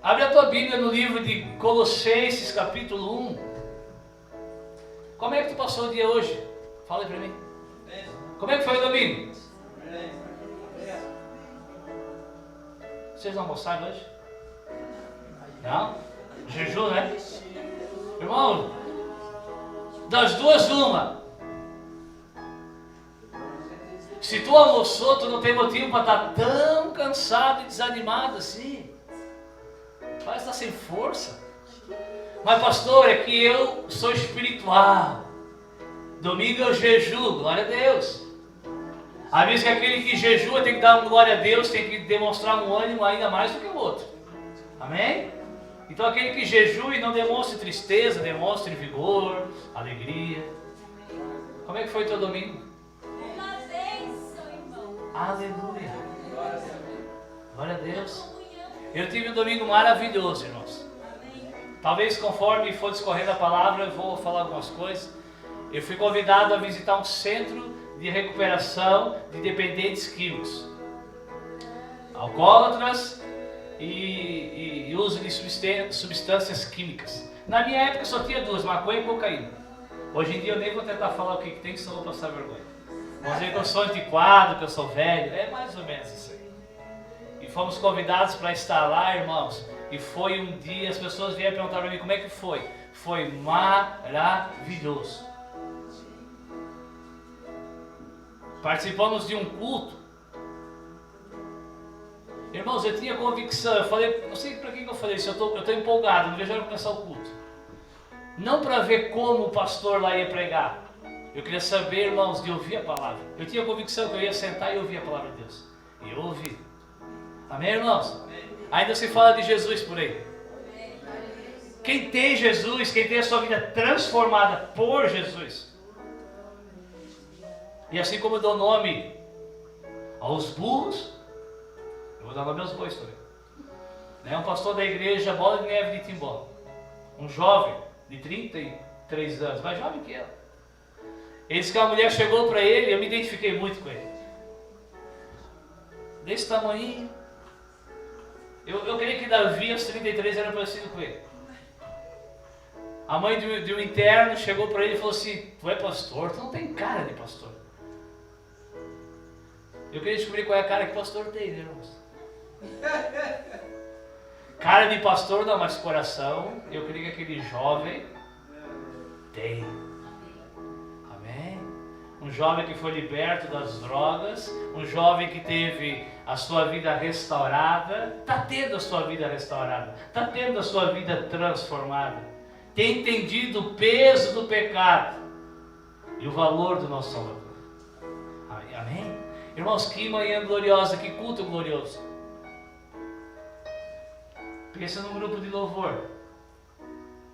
Abre a tua Bíblia no livro de Colossenses, capítulo 1. Como é que tu passou o dia hoje? Fala aí pra mim. Como é que foi o domingo? Vocês não almoçaram hoje? Não? Jejum, né? Irmão, das duas uma. Se tu almoçou, tu não tem motivo para estar tão cansado e desanimado assim. Parece estar sem força. Mas pastor, é que eu sou espiritual. Domingo eu jejuo, glória a Deus. Às vezes que aquele que jejua tem que dar uma glória a Deus, tem que demonstrar um ânimo ainda mais do que o outro. Amém? Então aquele que jejua e não demonstre tristeza, demonstre vigor, alegria. Como é que foi o teu domingo? Uma bênção, irmão. Aleluia. Glória a Deus. Eu tive um domingo maravilhoso, irmãos. Talvez conforme for discorrendo a palavra, eu vou falar algumas coisas. Eu fui convidado a visitar um centro de recuperação de dependentes químicos. Alcoólatras e uso de substâncias químicas. Na minha época só tinha duas, maconha e cocaína. Hoje em dia eu nem vou tentar falar o que tem, que só vou passar vergonha. Vão dizer que eu sou antiquado, que eu sou velho. É mais ou menos isso aí. E fomos convidados para estar lá, irmãos. E foi um dia, as pessoas vieram perguntar para mim como é que foi. Foi maravilhoso. Participamos de um culto. Irmãos, eu tinha convicção. Eu falei, não sei para quem que eu falei isso. Eu estou empolgado, não vejo a hora de começar o culto. Não para ver como o pastor lá ia pregar. Eu queria saber, irmãos, de ouvir a palavra. Eu tinha convicção que eu ia sentar e ouvir a palavra de Deus. E eu ouvi. Amém, irmãos? Amém. Ainda se fala de Jesus por aí. Amém. Quem tem Jesus, quem tem a sua vida transformada por Jesus. E assim como eu dou nome aos burros, eu vou dar nome aos bois também. Um pastor da igreja Bola de Neve de Timbó. Um jovem de 33 anos, mais jovem que eu. Ele disse que uma mulher chegou para ele, eu me identifiquei muito com ele. Desse tamanho. Eu creio que Davi, aos 33, era parecido com ele. A mãe de um interno chegou para ele e falou assim: tu é pastor? Tu não tem cara de pastor. Eu queria descobrir qual é a cara que pastor tem, né, irmãos? Cara de pastor não, mas coração, eu creio que aquele jovem tem. Amém? Um jovem que foi liberto das drogas, um jovem que teve a sua vida restaurada, está tendo a sua vida restaurada, está tendo a sua vida transformada, tem entendido o peso do pecado e o valor do nosso Salvador. Amém? Irmãos, que manhã gloriosa, que culto glorioso. Pensa num grupo de louvor.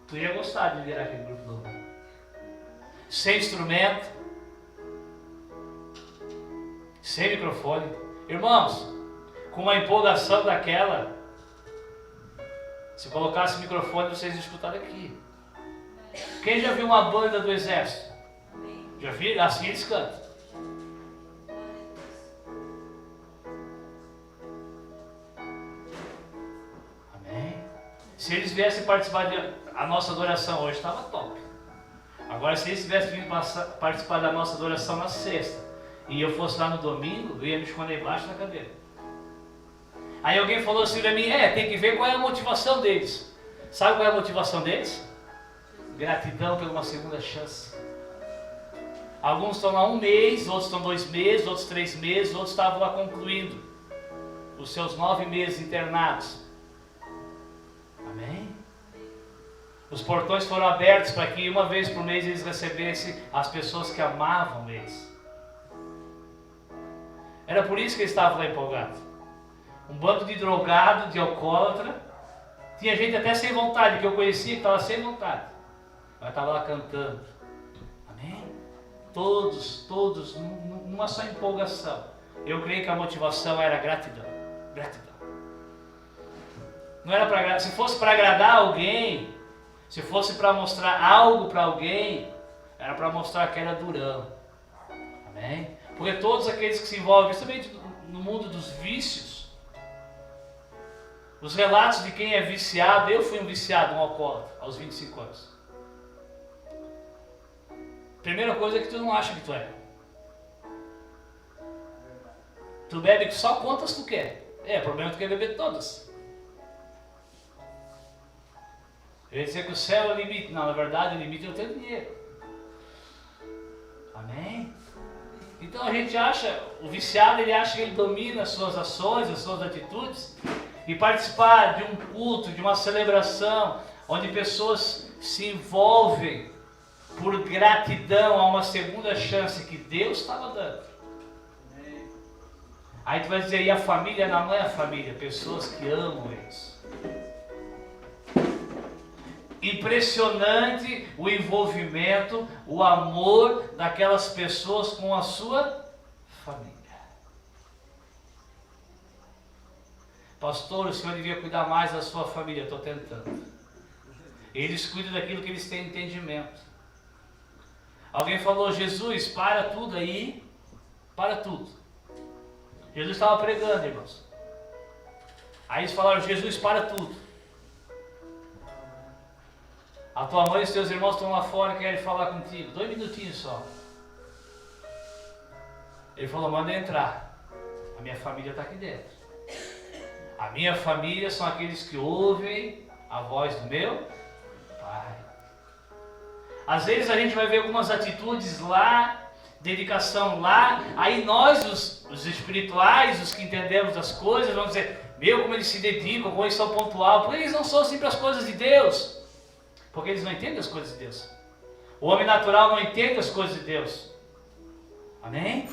Tu ia gostar de liderar aquele grupo de louvor. Sem instrumento, sem microfone. Irmãos, com uma empolgação daquela, se colocasse o microfone, vocês iam escutar daqui. Quem já viu uma banda do exército? Já viram? Assim eles cantam. Amém? Se eles viessem participar da nossa adoração hoje, estava top. Agora, se eles tivessem vindo participar da nossa adoração na sexta, e eu fosse lá no domingo, eu ia me esconder embaixo da cadeira. Aí alguém falou assim para mim: tem que ver qual é a motivação deles. Sabe qual é a motivação deles? Gratidão por uma segunda chance. Alguns estão lá 1 mês, outros estão 2 meses, outros 3 meses, outros estavam lá concluindo os seus 9 meses internados. Amém? Os portões foram abertos para que uma vez por mês eles recebessem as pessoas que amavam eles. Era por isso que eles estavam lá empolgados. Um bando de drogado, de alcoólatra. Tinha gente até sem vontade, que eu conhecia, que estava sem vontade. Mas estava lá cantando. Amém? Todos, numa só empolgação. Eu creio que a motivação era gratidão. Gratidão. Não era para, se fosse para agradar alguém, se fosse para mostrar algo para alguém, era para mostrar que era durão. Amém? Porque todos aqueles que se envolvem, principalmente no mundo dos vícios, Os relatos de quem é viciado, eu fui um viciado, um alcoólatra, aos 25 anos. Primeira coisa é que tu não acha que tu é. Tu bebe só quantas tu quer. O problema é que tu quer beber todas. Eu ia dizer que o céu é o limite. Não, na verdade o limite é o teu dinheiro. Amém? Então a gente acha, o viciado ele acha que ele domina as suas ações, as suas atitudes. E participar de um culto, de uma celebração, onde pessoas se envolvem por gratidão a uma segunda chance que Deus estava dando. Aí tu vai dizer, e a família? Não é a família, pessoas que amam eles. Impressionante o envolvimento, o amor daquelas pessoas com a sua família. Pastor, o senhor devia cuidar mais da sua família. Estou tentando. Eles cuidam daquilo que eles têm entendimento. Alguém falou, Jesus, para tudo aí. Para tudo. Jesus estava pregando, irmãos. Aí eles falaram, Jesus, para tudo. A tua mãe e os teus irmãos estão lá fora e querem falar contigo. 2 minutinhos só. Ele falou, manda entrar. A minha família está aqui dentro. A minha família são aqueles que ouvem a voz do meu Pai. Às vezes a gente vai ver algumas atitudes lá, dedicação lá, aí nós, os espirituais, os que entendemos das coisas, vamos dizer, meu, como eles se dedicam, como eles são pontuais, porque eles não são sempre as coisas de Deus, porque eles não entendem as coisas de Deus. O homem natural não entende as coisas de Deus. Amém?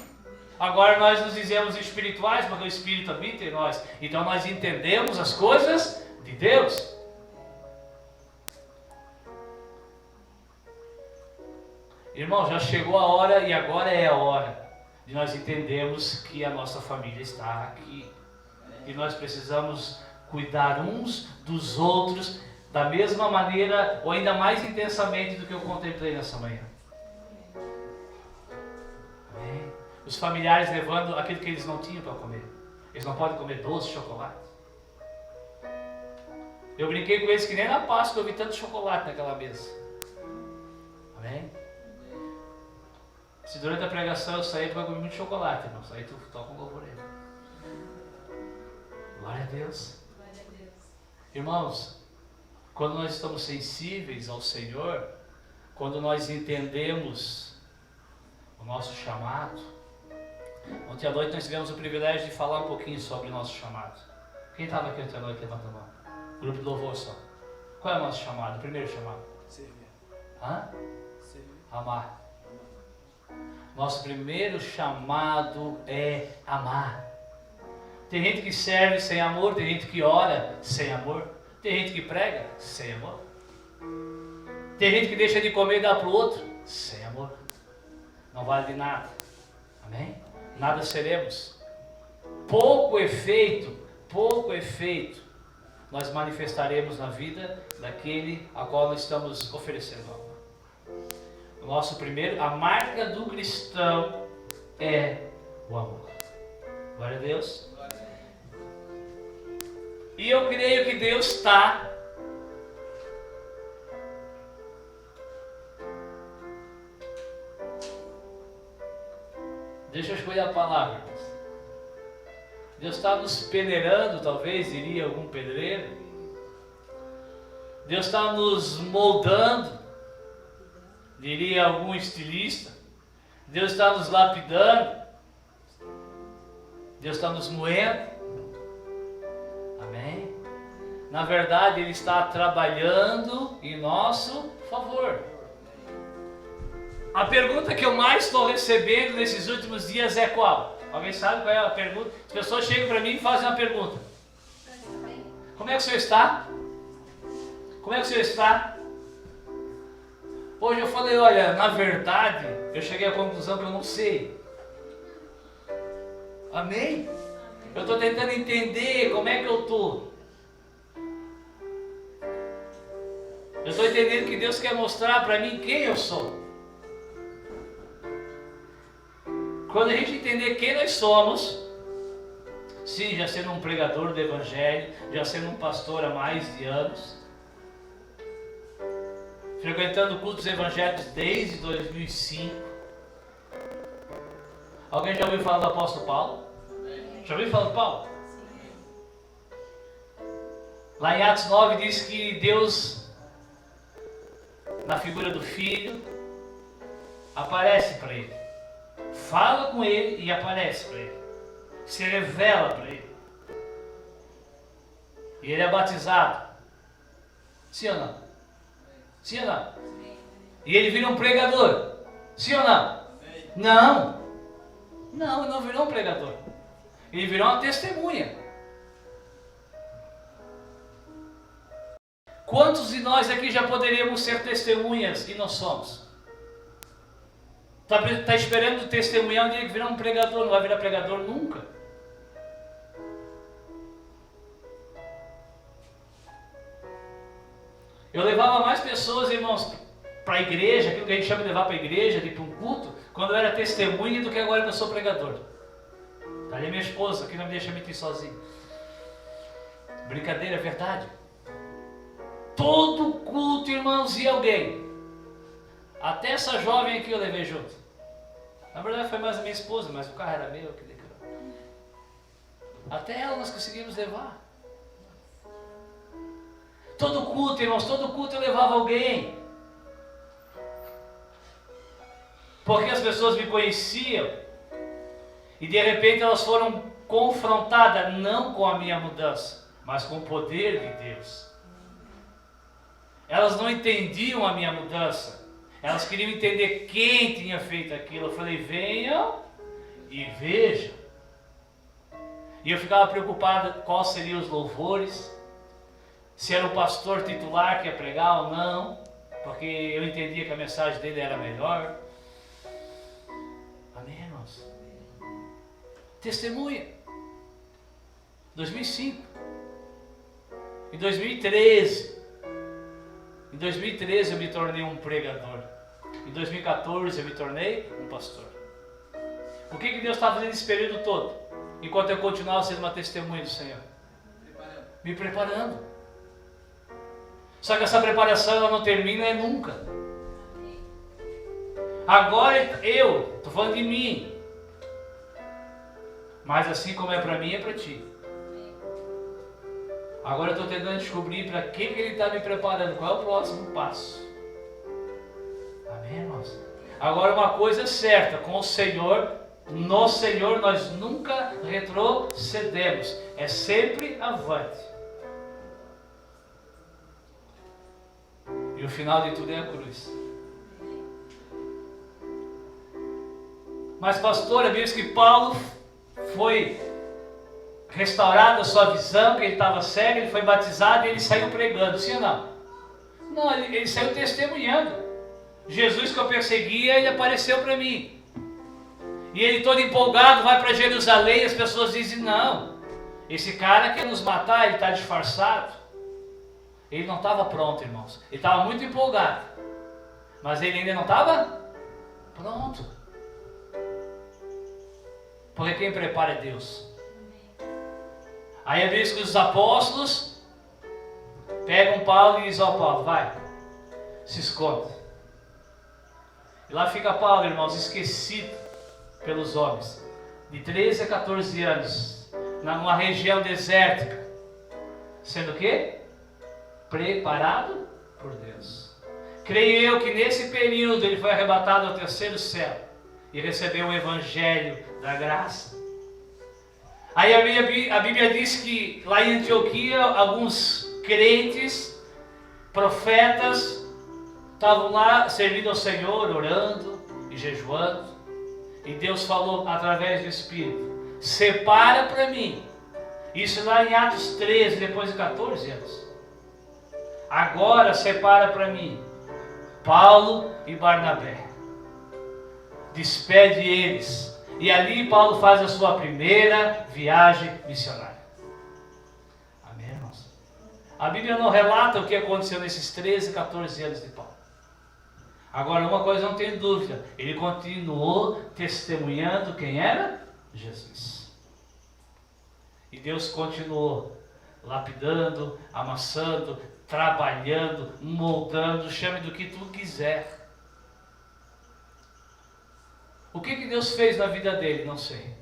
Agora nós nos dizemos espirituais, porque o Espírito habita em nós. Então nós entendemos as coisas de Deus. Irmão, já chegou a hora e agora é a hora de nós entendermos que a nossa família está aqui. E nós precisamos cuidar uns dos outros da mesma maneira ou ainda mais intensamente do que eu contemplei nessa manhã. Amém? Os familiares levando aquilo que eles não tinham para comer. Eles não podem comer doce, chocolate. Eu brinquei com eles que nem na Páscoa eu vi tanto chocolate naquela mesa. Amém? Se durante a pregação eu sair, tu vai comer muito chocolate, irmão. Aí tu toca um louvor aí. Glória a Deus. Glória a Deus. Irmãos, quando nós estamos sensíveis ao Senhor, quando nós entendemos o nosso chamado. Ontem à noite nós tivemos o privilégio de falar um pouquinho sobre o nosso chamado. Quem estava aqui ontem à noite? Levanta a mão. Grupo de louvor só. Qual é o nosso chamado? O primeiro chamado? Servir. Hã? Servir. Amar. Nosso primeiro chamado é amar. Tem gente que serve sem amor, tem gente que ora sem amor, tem gente que prega sem amor, tem gente que deixa de comer e dá para o outro sem amor. Não vale de nada. Amém? Nada seremos. Pouco efeito nós manifestaremos na vida daquele a qual nós estamos oferecendo amor. O nosso primeiro, a marca do cristão é o amor. Glória a Deus. E eu creio que Deus está deixa eu escolher a palavra, irmãos. Deus está nos peneirando, talvez diria algum pedreiro. Deus está nos moldando, diria algum estilista. Deus está nos lapidando. Deus está nos moendo. Amém? Na verdade, Ele está trabalhando em nosso favor. A pergunta que eu mais estou recebendo nesses últimos dias é qual? Alguém sabe qual é a pergunta? As pessoas chegam para mim e fazem uma pergunta. Como é que o senhor está? Como é que o senhor está? Hoje eu falei, olha, na verdade, eu cheguei à conclusão que eu não sei. Amém? Eu estou tentando entender como é que eu estou. Eu estou entendendo que Deus quer mostrar para mim quem eu sou. Quando a gente entender quem nós somos, Sim, já sendo um pregador do Evangelho, já sendo um pastor há mais de anos, frequentando cultos evangélicos desde 2005. Alguém já ouviu falar do apóstolo Paulo? Já ouviu falar do Paulo? Lá em Atos 9 diz que Deus, na figura do Filho, aparece para ele, fala com ele e aparece para ele, se revela para ele, e ele é batizado. Sim ou não? Sim ou não? E ele vira um pregador. Sim ou não? Não, ele não virou um pregador, ele virou uma testemunha. Quantos de nós aqui já poderíamos ser testemunhas e não somos? Está esperando testemunhar um dia que virar um pregador, não vai virar pregador nunca. Eu levava mais pessoas, irmãos, para a igreja, aquilo que a gente chama de levar para a igreja, de ir para um culto, quando eu era testemunha, do que agora que eu sou pregador. Está ali minha esposa, que não me deixa me ir sozinho. Brincadeira, é verdade. Todo culto, irmãos, ia alguém. Até essa jovem aqui eu levei junto. Na verdade foi mais a minha esposa, mas o carro era meu. Até ela nós conseguimos levar. Todo culto, irmãos, todo culto eu levava alguém. Porque as pessoas me conheciam. E de repente elas foram confrontadas, não com a minha mudança, mas com o poder de Deus. Elas não entendiam a minha mudança. Elas queriam entender quem tinha feito aquilo. Eu falei, venham e vejam. E eu ficava preocupado quais seriam os louvores, se era o pastor titular que ia pregar ou não, porque eu entendia que a mensagem dele era melhor. Amém, irmãos? Testemunha. 2005. Em 2013. Em 2013 eu me tornei um pregador. Em 2014 eu me tornei um pastor. O que Deus estava fazendo esse período todo? Enquanto eu continuava sendo uma testemunha do Senhor. Me preparando. Só que essa preparação ela não termina nunca. Agora estou falando de mim. Mas assim como é para mim, é para ti. Agora eu estou tentando descobrir para que Ele está me preparando. Qual é o próximo passo? Amém, irmãos? Agora uma coisa é certa. Com o Senhor, no Senhor nós nunca retrocedemos. É sempre avante. E o final de tudo é a cruz. Mas pastor, a Bíblia diz que Paulo foi restaurada a sua visão, que ele estava cego, ele foi batizado e ele saiu pregando, sim ou não? Não, ele saiu testemunhando. Jesus que eu perseguia, ele apareceu para mim. E ele todo empolgado vai para Jerusalém e as pessoas dizem, não, esse cara quer nos matar, ele está disfarçado. Ele não estava pronto, irmãos. Ele estava muito empolgado. Mas ele ainda não estava pronto. Porque quem prepara é Deus. Aí a Bíblia diz que os apóstolos pegam Paulo e dizem, ó Paulo, vai, se esconde. E lá fica Paulo, irmãos, esquecido pelos homens, de 13 a 14 anos, numa região desértica, sendo o quê? Preparado por Deus. Creio eu que nesse período ele foi arrebatado ao terceiro céu e recebeu o Evangelho da graça. Aí a Bíblia diz que lá em Antioquia alguns crentes, profetas, estavam lá servindo ao Senhor, orando e jejuando. E Deus falou através do Espírito, separa para mim. Isso lá em Atos 13, depois de 14 anos. Agora separa para mim Paulo e Barnabé. Despede eles. E ali Paulo faz a sua primeira viagem missionária. Amém, irmãos? A Bíblia não relata o que aconteceu nesses 13, 14 anos de Paulo. Agora, uma coisa não tem dúvida. Ele continuou testemunhando quem era? Jesus. E Deus continuou lapidando, amassando, trabalhando, moldando, chame do que tu quiser. O que Deus fez na vida dele? Não sei.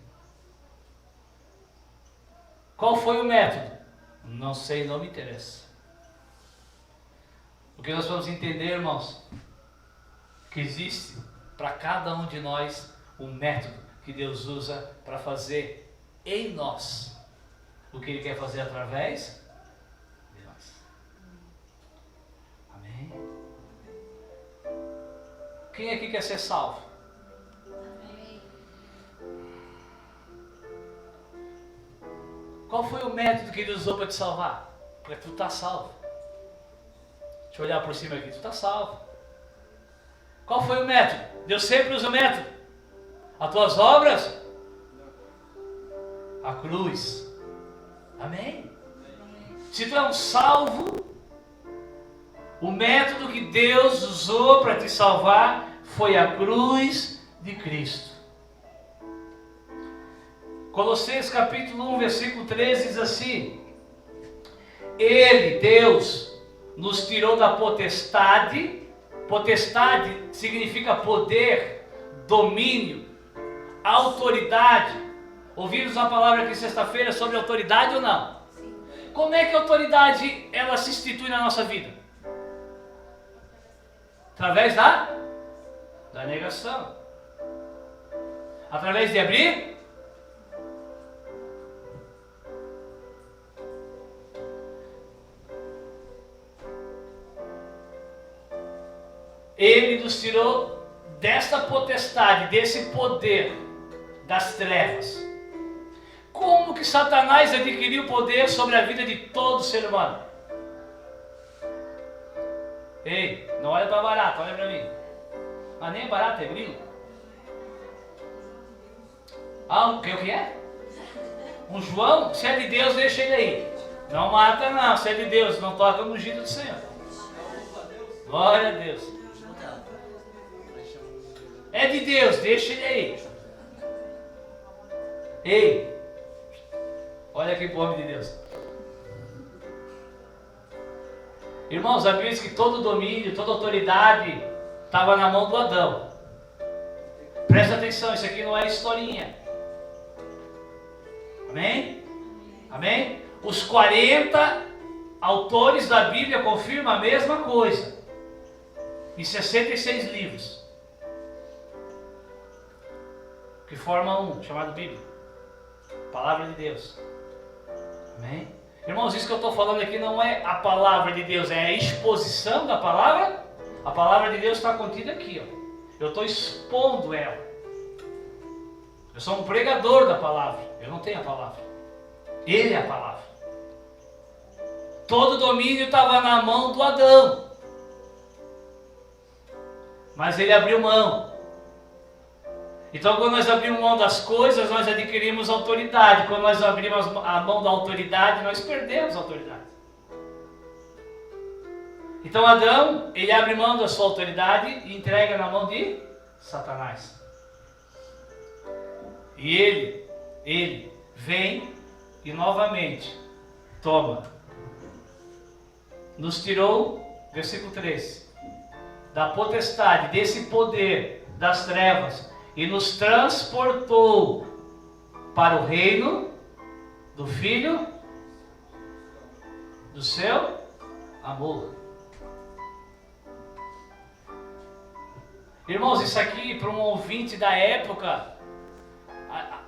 Qual foi o método? Não sei, não me interessa. O que nós vamos entender, irmãos, que existe para cada um de nós um método que Deus usa para fazer em nós o que Ele quer fazer através de nós. Amém? Quem aqui quer ser salvo? Amém. Qual foi o método que Ele usou para te salvar? Porque tu está salvo. Deixa eu olhar por cima aqui, tu está salvo. Qual foi o método? Deus sempre usa o método. As tuas obras? A cruz. Amém? Se tu é um salvo, o método que Deus usou para te salvar foi a cruz de Cristo. Colossenses capítulo 1, versículo 13 diz assim: Ele, Deus, nos tirou da potestade. Potestade significa poder, domínio, autoridade. Ouvimos uma palavra aqui sexta-feira sobre autoridade ou não? Sim. Como é que a autoridade ela se institui na nossa vida? Através da negação. Através de abrir. Ele nos tirou desta potestade, desse poder das trevas. Como que Satanás adquiriu poder sobre a vida de todo ser humano? Ei, não olha para barata, olha para mim. Mas nem é barata, é grilo. Ah, o que é? Um João? Se é de Deus, deixa ele aí. Não mata não, se é de Deus, não toca no ungido do Senhor. Glória a Deus. É de Deus, deixa ele aí. Ei, olha aqui para o homem de Deus. Irmãos, a Bíblia diz que todo domínio, toda autoridade estava na mão do Adão. Presta atenção, isso aqui não é historinha. Amém? Amém? Os 40 autores da Bíblia confirmam a mesma coisa. Em 66 livros. Que forma um, chamado Bíblia. Palavra de Deus. Amém? Irmãos, isso que eu estou falando aqui não é a palavra de Deus, é a exposição da palavra. A palavra de Deus está contida aqui, ó. Eu estou expondo ela. Eu sou um pregador da palavra. Eu não tenho a palavra. Ele é a palavra. Todo domínio estava na mão do Adão. Mas ele abriu mão. Então, quando nós abrimos mão das coisas, nós adquirimos autoridade. Quando nós abrimos a mão da autoridade, nós perdemos a autoridade. Então, Adão, ele abre mão da sua autoridade e entrega na mão de Satanás. E ele vem e novamente toma. Nos tirou, versículo 13, da potestade, desse poder das trevas, e nos transportou para o reino do Filho do seu amor. Irmãos, isso aqui para um ouvinte da época,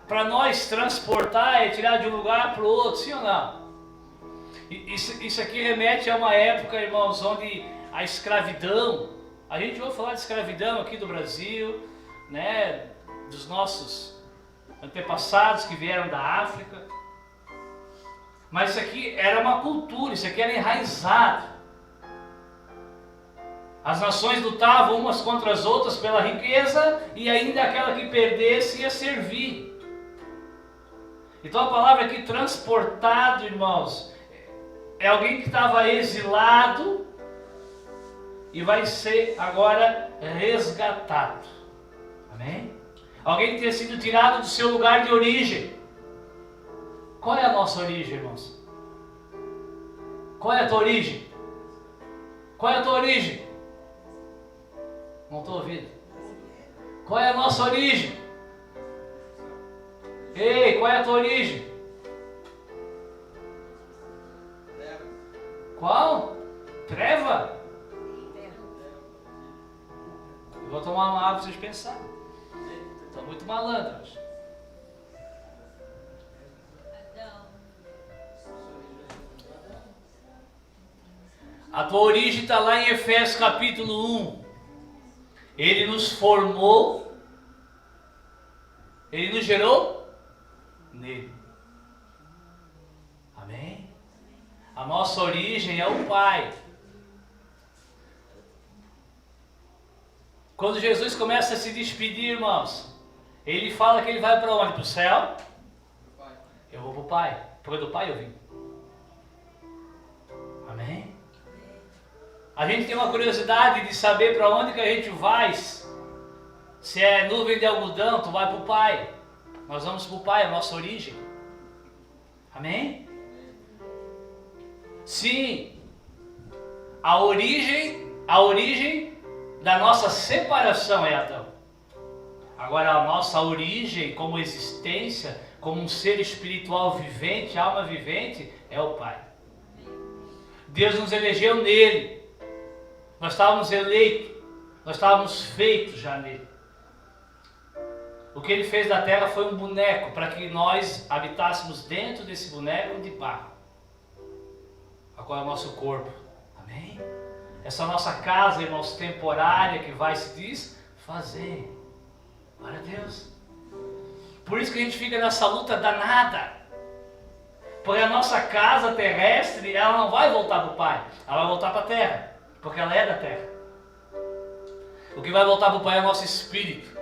para nós transportar é tirar de um lugar para o outro, sim ou não? Isso aqui remete a uma época, irmãos, onde a escravidão, a gente ouve falar de escravidão aqui do Brasil, né, dos nossos antepassados que vieram da África, mas isso aqui era uma cultura, isso aqui era enraizado. As nações lutavam umas contra as outras pela riqueza e ainda aquela que perdesse ia servir. Então a palavra aqui transportado, irmãos, é alguém que estava exilado e vai ser agora resgatado. Amém? Alguém que tenha sido tirado do seu lugar de origem. Qual é a nossa origem, irmãos? Qual é a tua origem? Qual é a tua origem? Não estou ouvindo. Qual é a nossa origem? Ei, qual é a tua origem? Qual? Treva? Eu vou tomar uma água para vocês pensarem. Estão muito malandros. A tua origem está lá em Efésios capítulo 1. Ele nos formou, Ele nos gerou nele. Amém? A nossa origem é o Pai. Quando Jesus começa a se despedir, irmãos, Ele fala que Ele vai para onde? Para o céu? Eu vou para o Pai, porque do Pai eu vim. Amém? A gente tem uma curiosidade de saber para onde que a gente vai. Se é nuvem de algodão, tu vai para o Pai. Nós vamos para o Pai, a nossa origem. Amém? Sim. A origem da nossa separação é Adão. Agora a nossa origem como existência, como um ser espiritual vivente, alma vivente, é o Pai. Deus nos elegeu nele. Nós estávamos eleitos, nós estávamos feitos já nele. O que ele fez da terra foi um boneco, para que nós habitássemos dentro desse boneco de barro. Agora é o nosso corpo. Amém? Essa nossa casa, irmãos, temporária, que vai se desfazer. Glória a Deus. Por isso que a gente fica nessa luta danada. Porque a nossa casa terrestre, ela não vai voltar para o Pai, ela vai voltar para a terra. Porque ela é da terra. O que vai voltar para o Pai é o nosso espírito.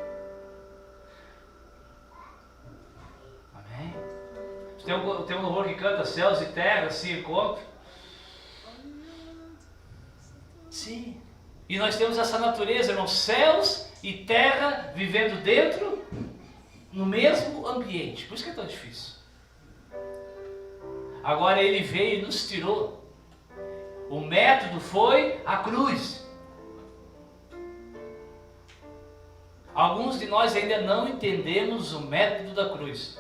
Amém? Tem um louvor que canta: céus e terra se encontram. Sim. E nós temos essa natureza, irmãos, céus e terra vivendo dentro, no mesmo ambiente. Por isso que é tão difícil. Agora Ele veio e nos tirou. O método foi a cruz. Alguns de nós ainda não entendemos o método da cruz.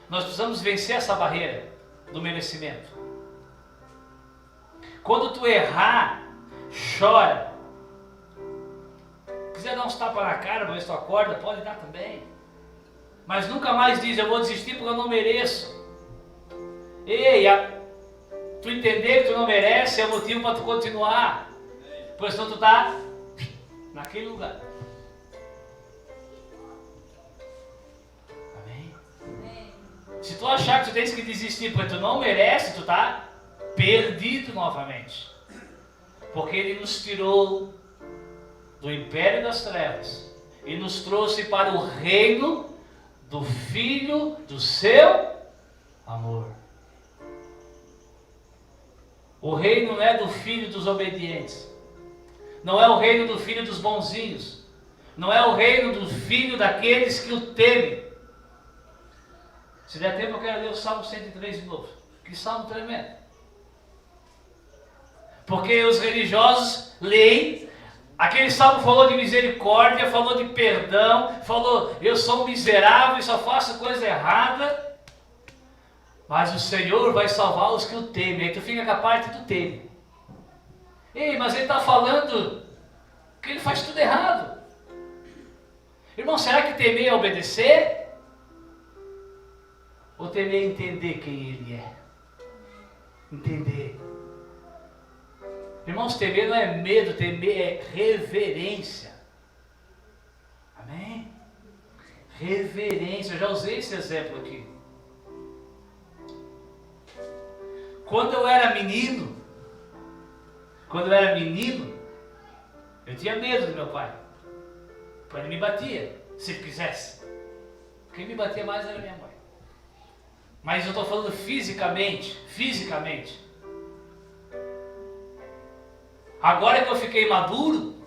Nós precisamos vencer essa barreira do merecimento. Quando tu errar, chora. Quiser dar uns tapas na cara para ver se tu acorda, pode dar também. Mas nunca mais diz: eu vou desistir porque eu não mereço. Ei, tu entender que tu não merece é motivo para tu continuar. Pois senão tu está naquele lugar. Amém? Se tu achar que tu tens que desistir porque tu não merece, tu está perdido novamente. Porque Ele nos tirou do império das trevas e nos trouxe para o reino do Filho do seu amor. O reino não é do filho dos obedientes. Não é o reino do filho dos bonzinhos. Não é o reino do filho daqueles que o temem. Se der tempo eu quero ler o Salmo 103 de novo. Que salmo tremendo. Porque os religiosos leem. Aquele salmo falou de misericórdia, falou de perdão, falou: eu sou miserável e só faço coisa errada, mas o Senhor vai salvar os que o temem. Aí tu fica com a parte do teme. Ei, mas ele está falando que ele faz tudo errado. Irmão, será que temer é obedecer? Ou temer é entender quem Ele é? Entender. Irmãos, temer não é medo, temer é reverência. Amém? Reverência. Eu já usei esse exemplo aqui. Quando eu era menino, eu tinha medo do meu pai. Ele me batia, se ele quisesse. Quem me batia mais era minha mãe. Mas eu estou falando fisicamente. Agora que eu fiquei maduro,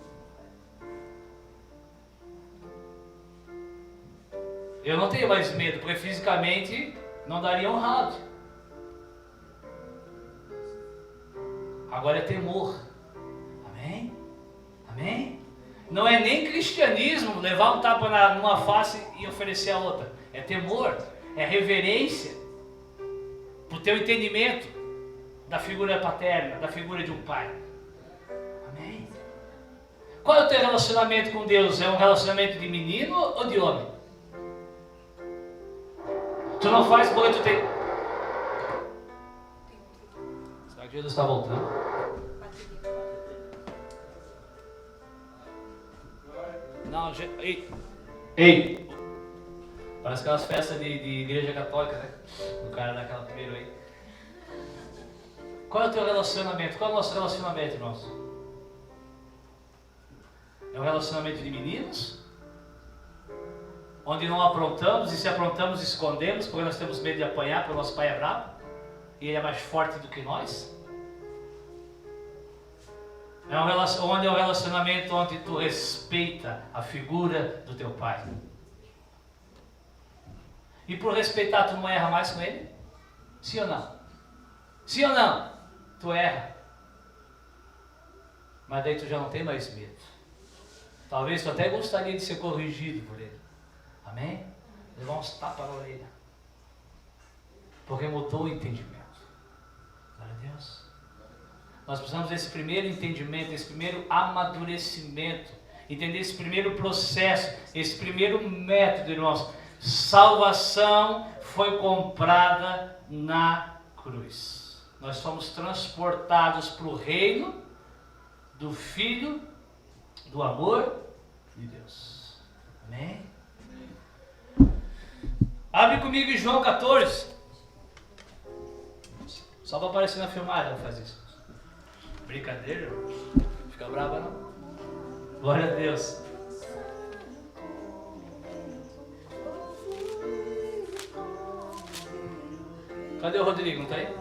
Eu não tenho mais medo, porque fisicamente não daria um round. Agora é temor. Amém? Amém? Não é nem cristianismo levar um tapa numa face e oferecer a outra. É temor, é reverência para o teu entendimento da figura paterna, da figura de um pai. Amém? Qual é o teu relacionamento com Deus? É um relacionamento de menino ou de homem? Tu não faz porque tu tem... Será que Jesus está voltando? Não, ei! Parece aquelas festas de igreja católica, né? O cara daquela primeiro aí. Qual é o teu relacionamento? Qual é o nosso relacionamento, irmãos? É um relacionamento de meninos? Onde não aprontamos, e se aprontamos, escondemos, porque nós temos medo de apanhar, porque o nosso pai é bravo, e ele é mais forte do que nós? Onde é um relacionamento onde tu respeita a figura do teu pai. E por respeitar, tu não erra mais com ele? Sim ou não? Sim ou não? Tu erra. Mas daí tu já não tem mais medo. Talvez tu até gostaria de ser corrigido por ele. Amém? Levar uns tapas na orelha. Porque mudou o entendimento. Glória a Deus. Nós precisamos desse primeiro entendimento, desse primeiro amadurecimento. Entender esse primeiro processo, esse primeiro método, irmãos. Salvação foi comprada na cruz. Nós somos transportados para o reino do Filho, do amor de Deus. Amém? Abre comigo em João 14. Só para aparecer na filmagem, não faz isso. Brincadeira, fica brava não. Glória a Deus. Cadê o Rodrigo? Não tá aí?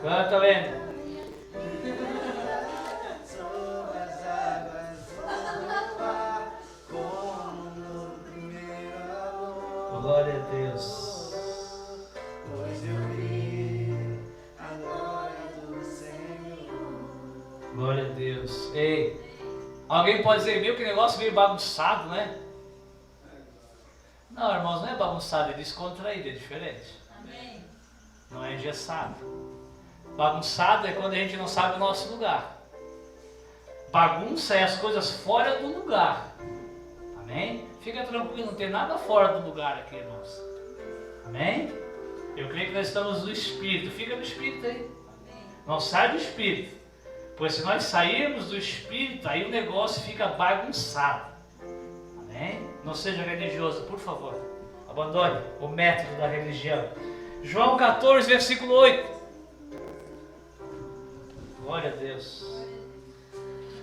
Canta, Lênin. Glória a Deus. Glória a Deus. Ei, alguém pode dizer, meu, que negócio meio bagunçado, né? Não, irmãos, não é bagunçado, é descontraído, é diferente. Amém. Não é engessado. Bagunçado é quando a gente não sabe o nosso lugar. Bagunça é as coisas fora do lugar. Amém? Fica tranquilo, não tem nada fora do lugar aqui, irmãos. Amém? Eu creio que nós estamos no Espírito. Fica no Espírito aí. Não sai do Espírito. Pois se nós sairmos do Espírito, aí o negócio fica bagunçado. Amém? Não seja religioso, por favor. Abandone o método da religião. João 14, versículo 8. Glória a Deus.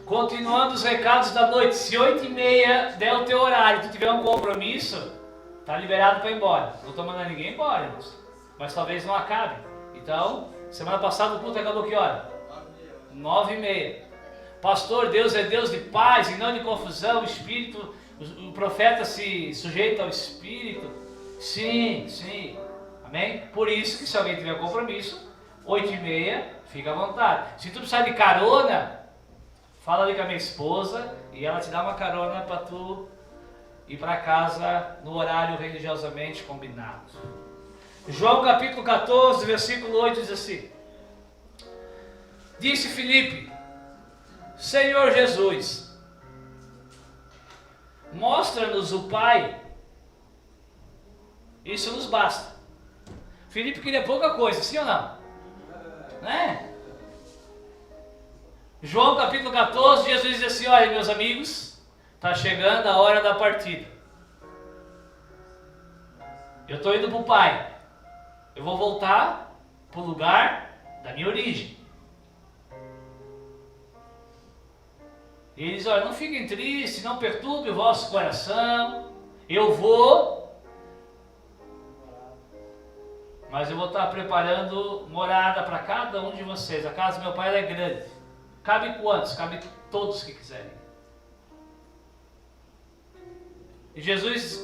Continuando os recados da noite. Se 8h30 der o teu horário, tu tiver um compromisso, tá liberado para ir embora. Não estou mandando ninguém embora, irmãos. Mas talvez não acabe. Então, semana passada o culto acabou que hora? 9h30. Pastor, Deus é Deus de paz e não de confusão. O Espírito, o profeta se sujeita ao Espírito. Sim, sim. Amém? Por isso que se alguém tiver compromisso, 8h30, fica à vontade. Se tu precisar de carona, fala ali com a minha esposa e ela te dá uma carona para tu ir para casa no horário religiosamente combinado. João capítulo 14, versículo 8 diz assim: Disse Filipe, Senhor Jesus, mostra-nos o Pai, isso nos basta. Filipe queria pouca coisa, sim ou não? Né? João capítulo 14, Jesus diz assim: olha, meus amigos, está chegando a hora da partida. Eu estou indo para o Pai. Eu vou voltar para o lugar da minha origem. E ele diz: olha, não fiquem tristes, não perturbe o vosso coração. Eu vou, mas eu vou estar preparando morada para cada um de vocês. A casa do meu pai ela é grande. Cabe quantos? Cabe todos que quiserem. E Jesus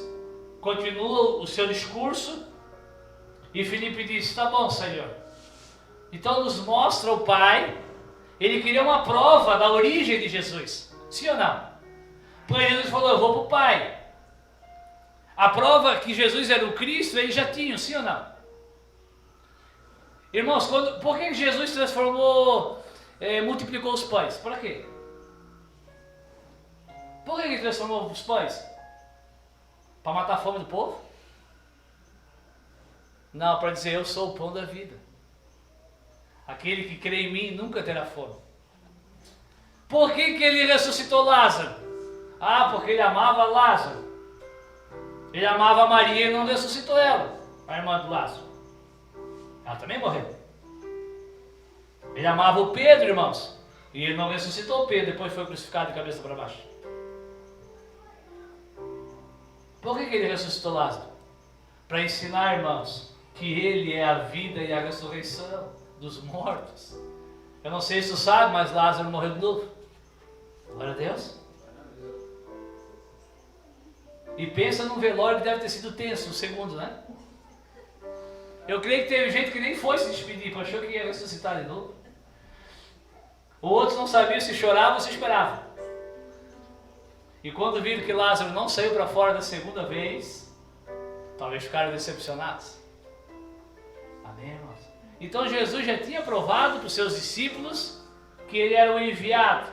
continua o seu discurso e Filipe disse: tá bom, Senhor, então nos mostra o Pai. Ele queria uma prova da origem de Jesus, sim ou não? Porque Jesus falou: eu vou para o Pai. A prova que Jesus era o Cristo, eles já tinham, sim ou não? Irmãos, por que Jesus transformou, multiplicou os pães? Para quê? Por que ele transformou os pães? Para matar a fome do povo? Não, para dizer: eu sou o pão da vida. Aquele que crê em mim nunca terá fome. Por que ele ressuscitou Lázaro? Ah, porque ele amava Lázaro. Ele amava Maria e não ressuscitou ela, a irmã do Lázaro. Ela também morreu. Ele amava o Pedro, irmãos, e ele não ressuscitou o Pedro, depois foi crucificado de cabeça para baixo. Por que ele ressuscitou Lázaro? Para ensinar, irmãos, que ele é a vida e a ressurreição dos mortos. Eu não sei se tu sabe, mas Lázaro morreu de novo. Glória a Deus. E pensa num velório que deve ter sido tenso, um segundo, né? Eu creio que teve gente que nem foi se despedir, porque achou que ia ressuscitar de novo. Outros não sabiam se choravam ou se esperavam. E quando viram que Lázaro não saiu para fora da segunda vez, talvez ficaram decepcionados. Amém, irmãos? Então Jesus já tinha provado para os seus discípulos que ele era o enviado.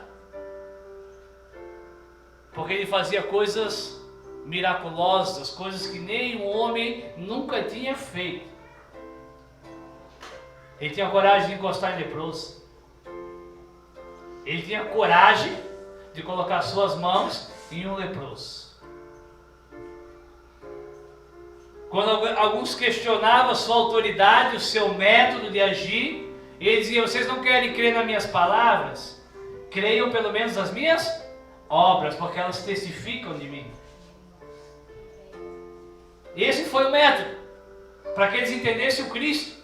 Porque ele fazia coisas miraculosas, coisas que nenhum homem nunca tinha feito. Ele tinha coragem de encostar em leproso. Ele tinha coragem de colocar suas mãos em um leproso. Quando alguns questionavam a sua autoridade, o seu método de agir, ele dizia: vocês não querem crer nas minhas palavras? Creiam pelo menos nas minhas obras, porque elas testificam de mim. Esse foi o método, para que eles entendessem o Cristo.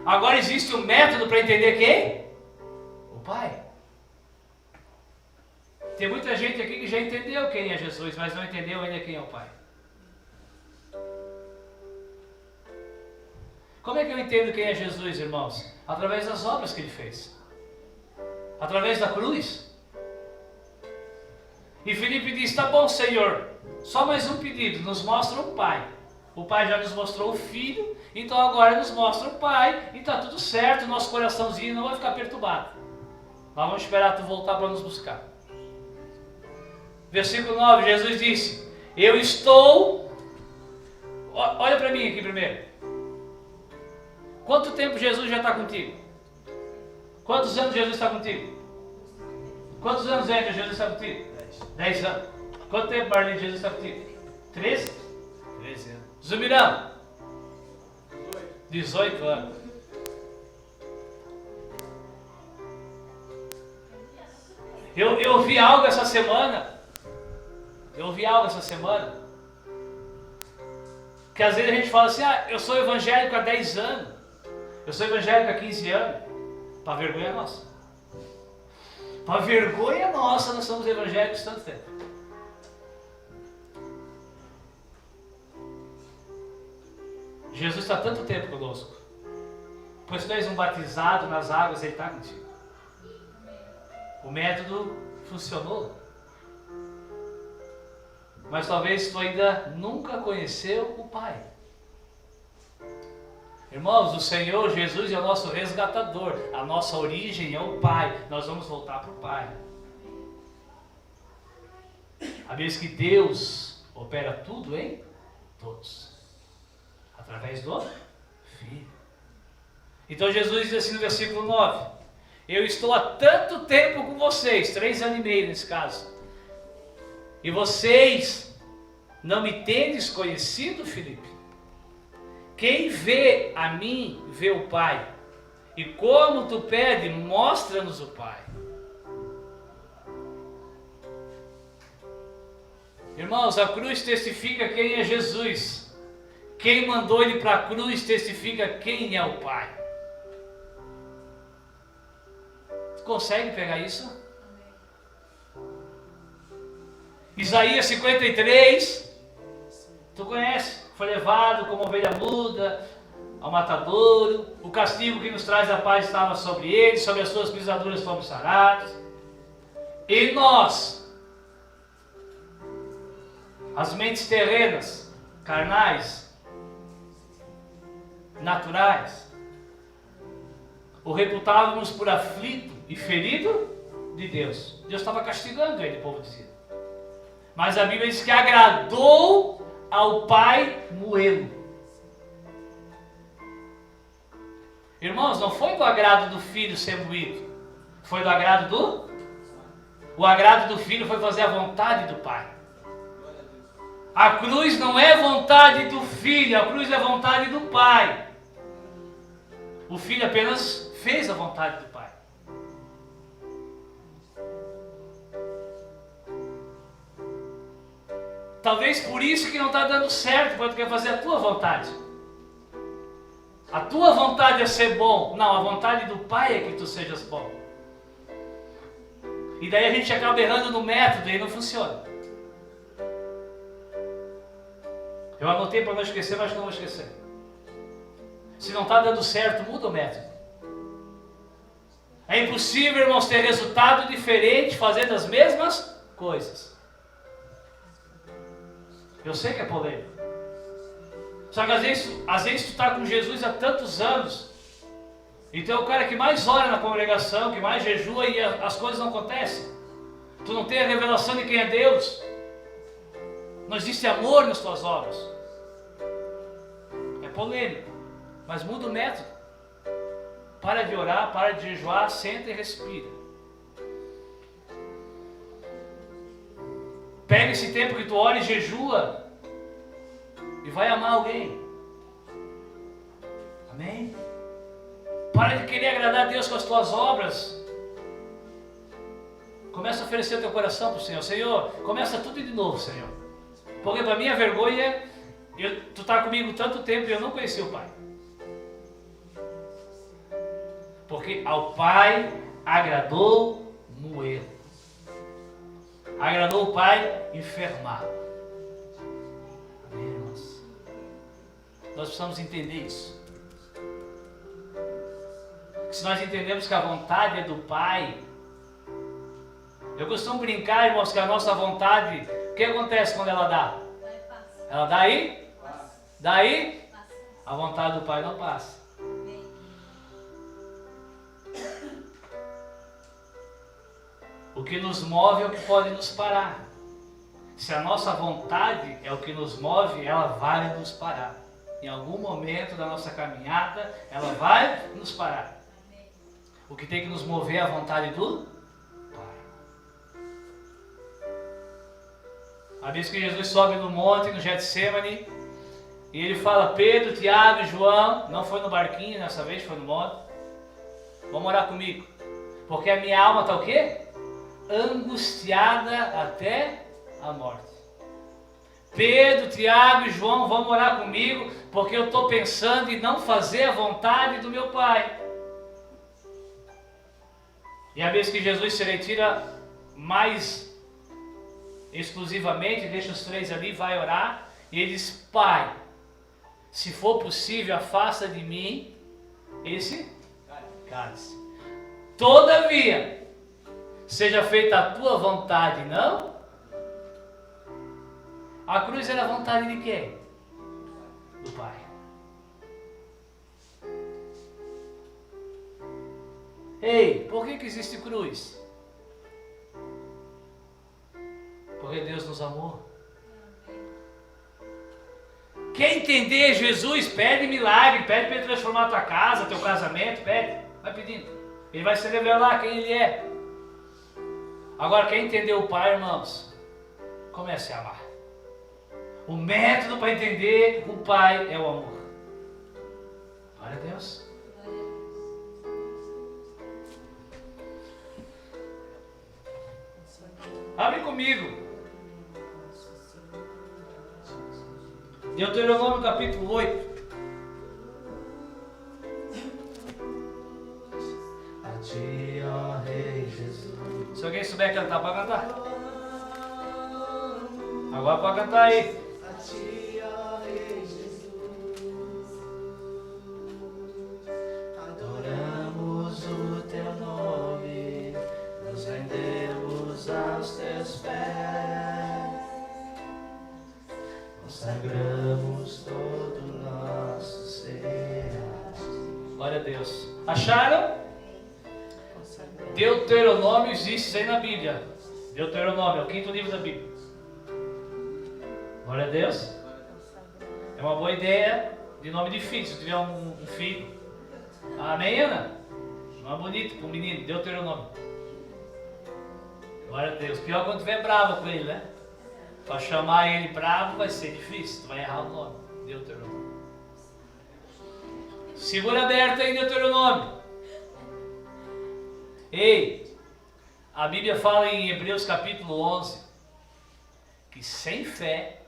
Agora existe um método para entender quem? O Pai. Tem muita gente aqui que já entendeu quem é Jesus, mas não entendeu ainda quem é o Pai. Como é que eu entendo quem é Jesus, irmãos? Através das obras que ele fez. Através da cruz. E Filipe diz: tá bom, Senhor, só mais um pedido, nos mostra o Pai. O Pai já nos mostrou o Filho, então agora nos mostra o Pai, e está tudo certo, nosso coraçãozinho não vai ficar perturbado. Nós vamos esperar tu voltar para nos buscar. Versículo 9, Jesus disse: eu estou... Olha para mim aqui primeiro. Quanto tempo Jesus já está contigo? Quantos anos Jesus está contigo? Quantos anos ainda Jesus está contigo? 10 anos. Quanto tempo, Marlene, Jesus está contigo? 13? 13 anos. Zumirão? 18 anos. Eu vi algo essa semana. Que às vezes a gente fala assim: ah, eu sou evangélico há 10 anos. Eu sou evangélico há 15 anos. Para vergonha nossa. Para vergonha nossa, nós somos evangélicos tanto tempo. Jesus está tanto tempo conosco. Pois tu és um batizado nas águas, ele está contigo. O método funcionou. Mas talvez tu ainda nunca conheceu o Pai. Irmãos, o Senhor Jesus é o nosso resgatador. A nossa origem é o Pai. Nós vamos voltar para o Pai. A vez que Deus opera tudo em todos. Através do Filho. Então Jesus diz assim no versículo 9: eu estou há tanto tempo com vocês, 3 anos e meio nesse caso, e vocês não me tendes conhecido, Filipe? Quem vê a mim, vê o Pai. E como tu pede, mostra-nos o Pai. Irmãos, a cruz testifica quem é Jesus. Quem mandou ele para a cruz testifica quem é o Pai. Tu consegue pegar isso? Isaías 53, tu conhece? Foi levado como ovelha muda ao matadouro, o castigo que nos traz a paz estava sobre ele, sobre as suas pisaduras fomos sarados. E nós, as mentes terrenas, carnais, naturais, o reputávamos por aflito e ferido de Deus. Deus estava castigando ele, o povo dizia. Mas a Bíblia diz que agradou ao Pai moê-lo. Irmãos, não foi do agrado do filho ser moído, foi do agrado do... O agrado do filho foi fazer a vontade do Pai. A cruz não é vontade do filho, a cruz é vontade do Pai. O filho apenas fez a vontade do Pai. Talvez por isso que não está dando certo, porque tu quer fazer a tua vontade. A tua vontade é ser bom. Não, a vontade do Pai é que tu sejas bom. E daí a gente acaba errando no método e não funciona. Eu anotei para não esquecer, mas não vou esquecer. Se não está dando certo, muda o método. É impossível, irmãos, ter resultado diferente fazendo as mesmas coisas. Eu sei que é polêmico. Só que às vezes tu está com Jesus há tantos anos. Então é o cara que mais ora na congregação, que mais jejua e as coisas não acontecem. Tu não tem a revelação de quem é Deus. Não existe amor nas tuas obras. É polêmico. Mas muda o método. Para de orar, para de jejuar, senta e respira. Pega esse tempo que tu ora e jejua e vai amar alguém. Amém? Para de querer agradar a Deus com as tuas obras. Começa a oferecer o teu coração para o Senhor. Senhor, começa tudo de novo, Senhor. Porque para mim a vergonha, tu está comigo tanto tempo e eu não conheci o Pai. Porque ao Pai agradou moê-lo. Agradou o Pai enfermá-lo. Amém, irmãos? Nós precisamos entender isso. Se nós entendemos que a vontade é do Pai, eu costumo brincar, irmãos, que a nossa vontade, o que acontece quando ela dá? Ela dá aí? Daí? A vontade do Pai não passa. O que nos move é o que pode nos parar. Se a nossa vontade é o que nos move, ela vai nos parar. Em algum momento da nossa caminhada, ela vai nos parar. O que tem que nos mover é a vontade do Pai. A vez que Jesus sobe no monte, no Getsemane, e ele fala, Pedro, Tiago e João, não foi no barquinho dessa vez, foi no monte, vamos orar comigo, porque a minha alma está o quê? Angustiada até a morte. Pedro, Tiago e João, vão orar comigo, porque eu estou pensando em não fazer a vontade do meu Pai. E a vez que Jesus se retira mais exclusivamente, deixa os três ali, vai orar, e ele diz, Pai, se for possível, afasta de mim esse cálice. Todavia, seja feita a tua vontade, não? A cruz era a vontade de quem? Do Pai. Ei, por que existe cruz? Porque Deus nos amou. Quer entender Jesus? Pede milagre, pede para Ele transformar a tua casa, teu casamento, pede, vai pedindo. Ele vai se revelar quem Ele é. Agora, quer entender o Pai, irmãos? Comece a amar. O método para entender o Pai é o amor. Glória a Deus. Abre comigo. Deuteronômio capítulo 8. A ti, ó Rei Jesus. Se alguém souber cantar, pode cantar. Agora pode cantar aí. A ti, ó Rei Jesus, adoramos o teu nome, nos rendemos aos teus pés, consagramos todo o nosso ser. Glória a Deus. Acharam? Deuteronômio existe isso aí na Bíblia. Deuteronômio é o 5º livro da Bíblia. Glória a Deus. É uma boa ideia de nome de filho. Se tiver um filho. Amém, Ana? Nome bonito para um menino. Deuteronômio. Glória a Deus. Pior quando estiver bravo com ele, né? Para chamar ele bravo vai ser difícil. Tu vai errar o nome. Deuteronômio. Segura aberto aí, Deuteronômio. Ei, a Bíblia fala em Hebreus capítulo 11 que sem fé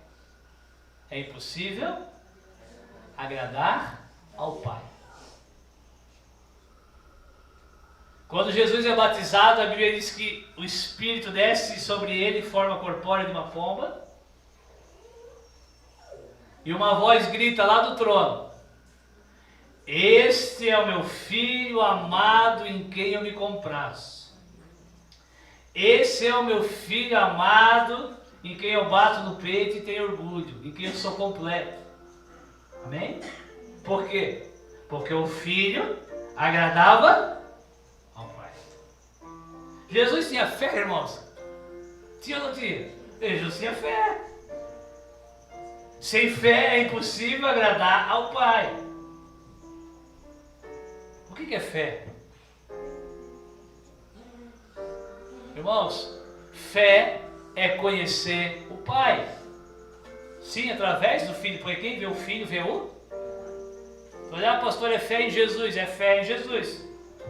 é impossível agradar ao Pai. Quando Jesus é batizado, a Bíblia diz que o Espírito desce sobre ele em forma corpórea de uma pomba e uma voz grita lá do trono: este é o meu filho amado em quem eu me comprazo. Esse é o meu filho amado em quem eu bato no peito e tenho orgulho, em quem eu sou completo. Amém? Por quê? Porque o filho agradava ao Pai. Jesus tinha fé, irmãos? Tinha ou não tinha? Jesus tinha fé. Sem fé é impossível agradar ao Pai. O que é fé? Irmãos, fé é conhecer o Pai. Sim, através do Filho, porque quem vê o Filho vê o... Olha, pastor, é fé em Jesus, é fé em Jesus.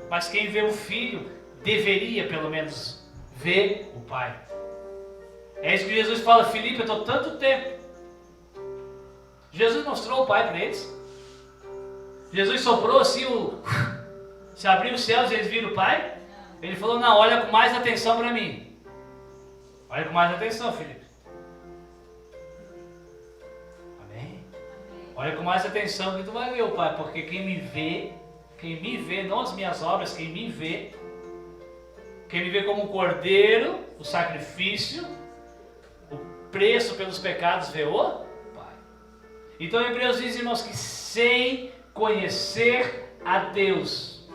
Mas quem vê o Filho deveria, pelo menos, ver o Pai. É isso que Jesus fala: Filipe, eu estou tanto tempo. Jesus mostrou o Pai para eles. Jesus soprou assim se abriu os céus e eles viram o Pai. Ele falou: não, olha com mais atenção para mim. Olha com mais atenção, Filipe. Amém? Olha com mais atenção que tu vai ver o Pai. Porque quem me vê, não as minhas obras, quem me vê como um cordeiro, o sacrifício, o preço pelos pecados, vê o Pai. Então Hebreus diz, irmãos, que sem conhecer a Deus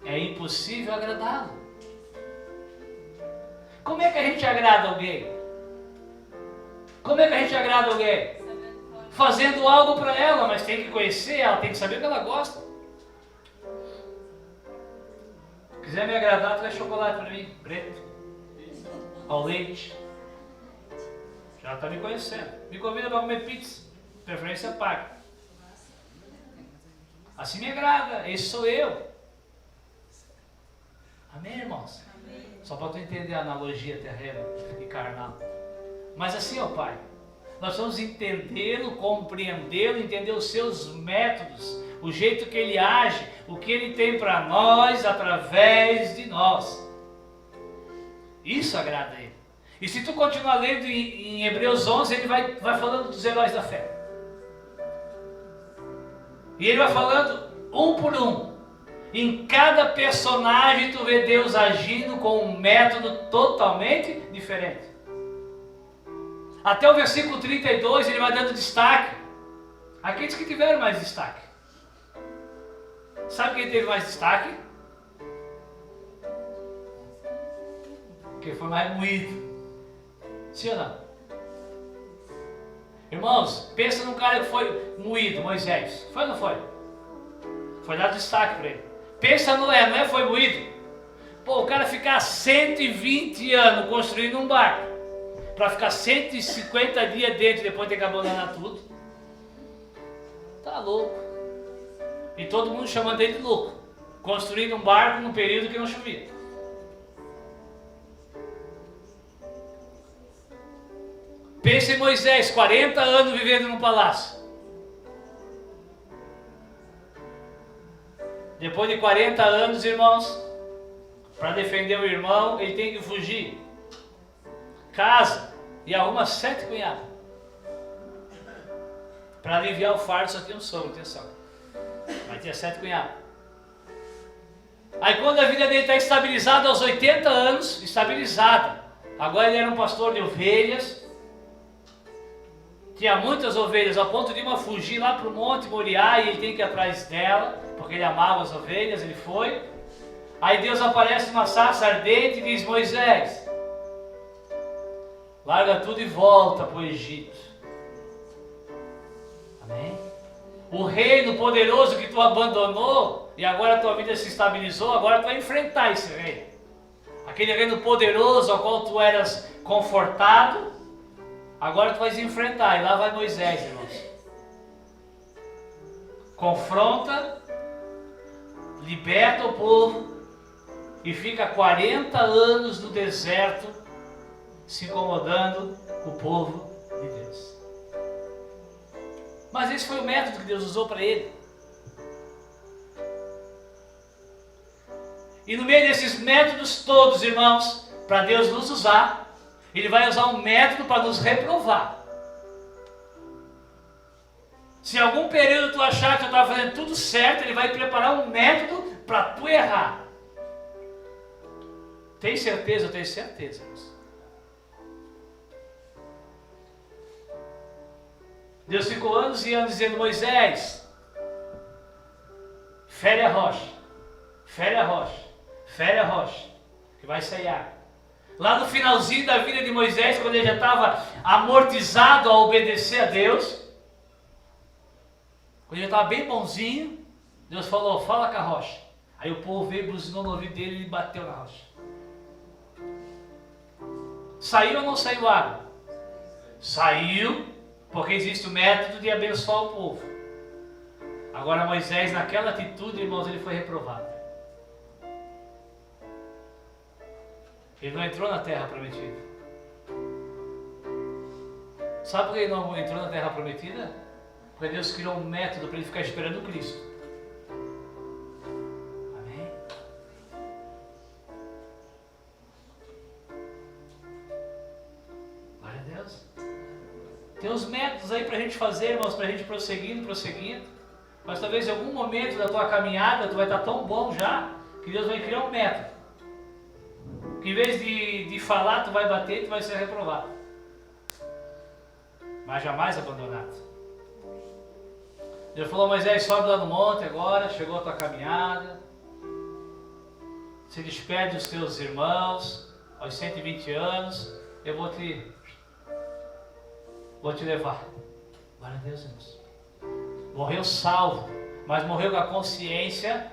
é impossível agradá-lo. Como é que a gente agrada alguém? Como é que a gente agrada alguém? Fazendo algo para ela, mas tem que conhecer ela, tem que saber o que ela gosta. Se quiser me agradar, traz chocolate para mim, preto, ao leite. Já está me conhecendo. Me convida para comer pizza, preferência paga. Assim me agrada, esse sou eu. Amém, irmãos? Amém. Só para tu entender a analogia terrena e carnal. Mas assim, ó Pai, nós vamos entendê-lo, compreendê-lo, entender os seus métodos, o jeito que ele age, o que ele tem para nós, através de nós. Isso agrada a ele. E se tu continuar lendo em Hebreus 11, ele vai falando dos heróis da fé. E ele vai falando um por um. Em cada personagem tu vê Deus agindo com um método totalmente diferente. Até o versículo 32 ele vai dando destaque àqueles que tiveram mais destaque. Sabe quem teve mais destaque? Quem foi mais moído. Sim ou não? Irmãos, pensa num cara que foi moído, Moisés. Foi ou não foi? Foi dado destaque para ele. Pensa no Noé foi moído. Pô, o cara ficar 120 anos construindo um barco, para ficar 150 dias dentro depois de ter que abandonar tudo. Tá louco. E todo mundo chamando ele de louco. Construindo um barco num período que não chovia. Pensa em Moisés, 40 anos vivendo num palácio. Depois de 40 anos, irmãos, para defender o irmão, ele tem que fugir. Casa, e arruma 7 cunhados. Para aliviar o fardo só tinha um sogro, atenção. Mas tinha 7 cunhados. Aí quando a vida dele está estabilizada aos 80 anos, estabilizada. Agora ele era um pastor de ovelhas. Tinha muitas ovelhas, ao ponto de uma fugir lá para o Monte Moriá e ele tem que ir atrás dela, porque ele amava as ovelhas, ele foi. Aí Deus aparece numa sarça ardente e diz: Moisés, larga tudo e volta para o Egito. Amém? O reino poderoso que tu abandonou e agora a tua vida se estabilizou, agora tu vai enfrentar esse reino. Aquele reino poderoso ao qual tu eras confortado, agora tu vais enfrentar. E lá vai Moisés, irmãos. Confronta, liberta o povo e fica 40 anos no deserto se incomodando com o povo de Deus. Mas esse foi o método que Deus usou para ele. E no meio desses métodos todos, irmãos, para Deus nos usar, Ele vai usar um método para nos reprovar. Se em algum período tu achar que tu estava fazendo tudo certo, Ele vai preparar um método para tu errar. Tem certeza? Eu tenho certeza, irmãos. Deus ficou anos e anos dizendo: Moisés, fere a rocha, fere a rocha, fere a rocha, que vai sair água. Lá no finalzinho da vida de Moisés, quando ele já estava amortizado a obedecer a Deus, quando ele já estava bem bonzinho, Deus falou: fala com a rocha. Aí o povo veio, buzinou no ouvido dele e ele bateu na rocha. Saiu ou não saiu água? Saiu, porque existe o método de abençoar o povo. Agora Moisés, naquela atitude, irmãos, ele foi reprovado. Ele não entrou na terra prometida. Sabe por que ele não entrou na terra prometida? Porque Deus criou um método para ele ficar esperando o Cristo. Amém? Glória a Deus. Tem uns métodos aí para a gente fazer, irmãos, para a gente prosseguindo. Mas talvez em algum momento da tua caminhada, tu vai estar tão bom já, que Deus vai criar um método. Que em vez de falar, tu vai bater e tu vai ser reprovado. Mas jamais abandonado. Deus falou: Moisés, sobe lá no monte agora, chegou a tua caminhada. Se despede dos teus irmãos, aos 120 anos, eu vou te levar. Glória a Deus, irmãos. Morreu salvo, mas morreu com a consciência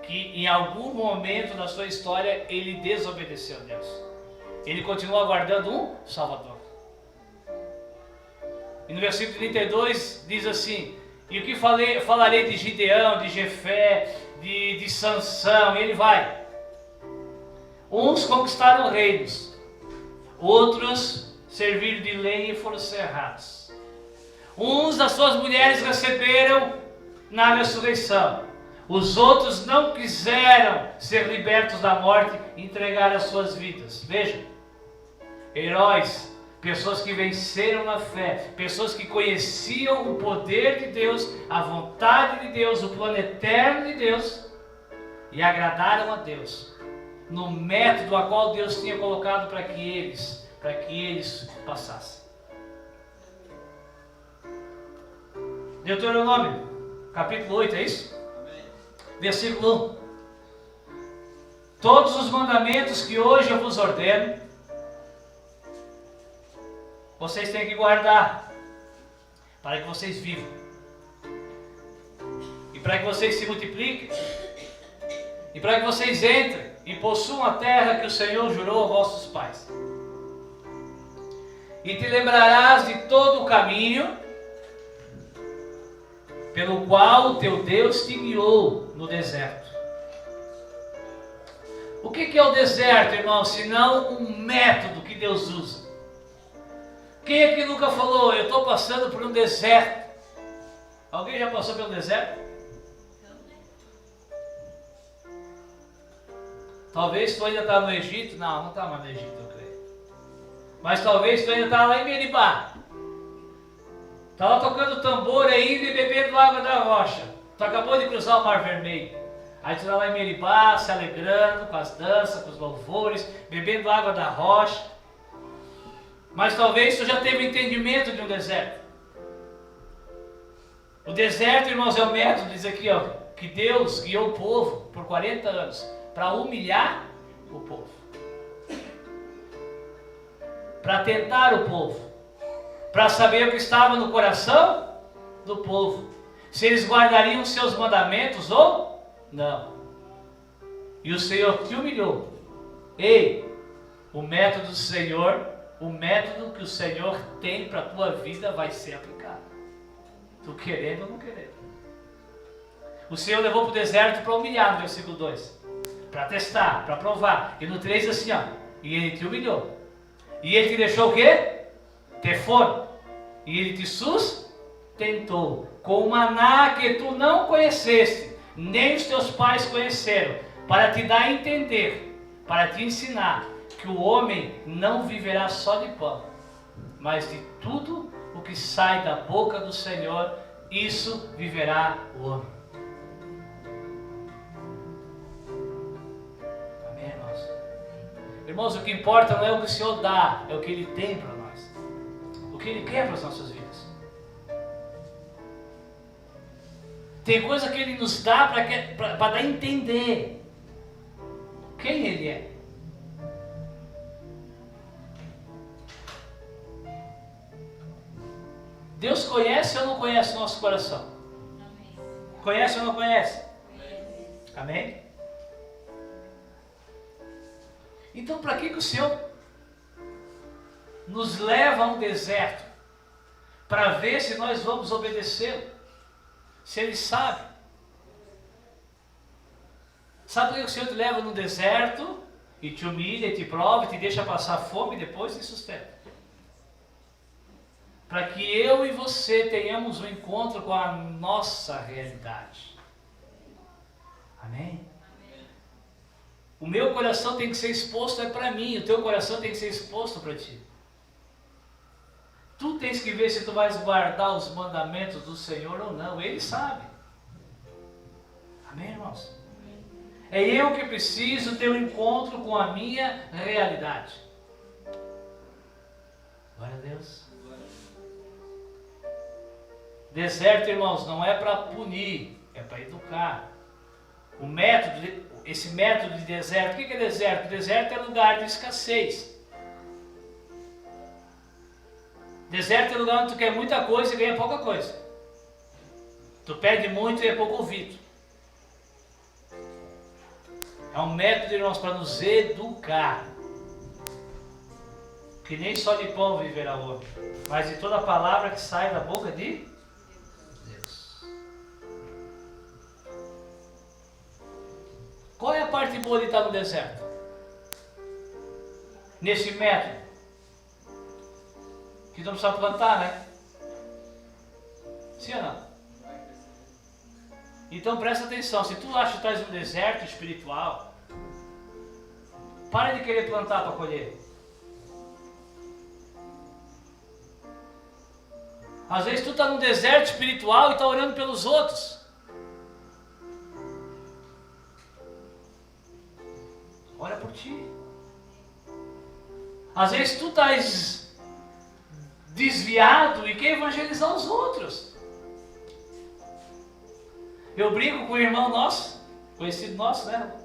que em algum momento da sua história ele desobedeceu a Deus. Ele continuou aguardando um Salvador. E no versículo 32 diz assim: e o que falarei de Gideão, de Jefé, de Sansão? E ele vai. Uns conquistaram reinos, outros serviram de lenha e foram cerrados. Uns das suas mulheres receberam na ressurreição. Os outros não quiseram ser libertos da morte e entregar as suas vidas. Veja, heróis, pessoas que venceram na fé, pessoas que conheciam o poder de Deus, a vontade de Deus, o plano eterno de Deus, e agradaram a Deus no método a qual Deus tinha colocado para que eles passassem. Deuteronômio, capítulo 8, é isso? Versículo 1. Todos os mandamentos que hoje eu vos ordeno, vocês têm que guardar, para que vocês vivam, e para que vocês se multipliquem, e para que vocês entrem e possuam a terra que o Senhor jurou aos vossos pais. E te lembrarás de todo o caminho pelo qual o teu Deus te guiou no deserto. O que é o deserto, irmão, senão um método que Deus usa? Quem é que nunca falou: eu estou passando por um deserto? Alguém já passou pelo deserto? Talvez tu ainda está no Egito. Não está mais no Egito, eu creio. Mas talvez tu ainda está lá em Meribá. Está lá tocando tambor ainda e bebendo água da rocha. Tu acabou de cruzar o Mar Vermelho. Aí tu está lá em Meribá, se alegrando com as danças, com os louvores, bebendo água da rocha. Mas talvez tu já teve entendimento de um deserto. O deserto, irmãos, é o método, diz aqui, ó, que Deus guiou o povo por 40 anos para humilhar o povo. Para tentar o povo. Para saber o que estava no coração do povo. Se eles guardariam os seus mandamentos ou não. E o Senhor te humilhou. Ei, o método do Senhor, o método que o Senhor tem para a tua vida vai ser aplicado. Tu querendo ou não querendo. O Senhor levou para o deserto para humilhar, no versículo 2. Para testar, para provar. E no 3 assim, ó. E Ele te humilhou. E Ele te deixou o quê? Ter fome. E Ele te sustentou com o maná que tu não conheceste, nem os teus pais conheceram, para te dar a entender, para te ensinar que o homem não viverá só de pão, mas de tudo o que sai da boca do Senhor, isso viverá o homem. Amém, irmãos? Irmãos, o que importa não é o que o Senhor dá, é o que Ele tem para nós. O que Ele quer para as nossas vidas. Tem coisa que Ele nos dá para dar a entender quem Ele é. Deus conhece ou não conhece o nosso coração? Amém. Conhece ou não conhece? Amém? Então, para que o Senhor nos leva a um deserto? Para ver se nós vamos obedecê-lo. Se Ele sabe. Sabe por que o Senhor te leva no deserto e te humilha, e te prova, e te deixa passar fome e depois te sustenta? Para que eu e você tenhamos um encontro com a nossa realidade. Amém? O meu coração tem que ser exposto para mim, o teu coração tem que ser exposto para ti. Tu tens que ver se tu vais guardar os mandamentos do Senhor ou não, Ele sabe. Amém, irmãos? É eu que preciso ter um encontro com a minha realidade. Glória a Deus. Deserto, irmãos, não é para punir, é para educar. Esse método de deserto, o que é deserto? Deserto é lugar de escassez. Deserto é lugar onde tu quer muita coisa e ganha pouca coisa. Tu pede muito e é pouco ouvido. É um método, irmãos, para nos educar. Que nem só de pão viverá o homem, mas de toda a palavra que sai da boca de Deus. Qual é a parte boa de estar no deserto? Nesse método. Que não precisa plantar, né? Sim ou não? Então presta atenção, se tu acha que estás no deserto espiritual, para de querer plantar para colher. Às vezes tu está no deserto espiritual e está orando pelos outros. Ora por ti. Às vezes tu estás desviado e quer evangelizar os outros. Eu brinco com um irmão nosso, conhecido nosso, né?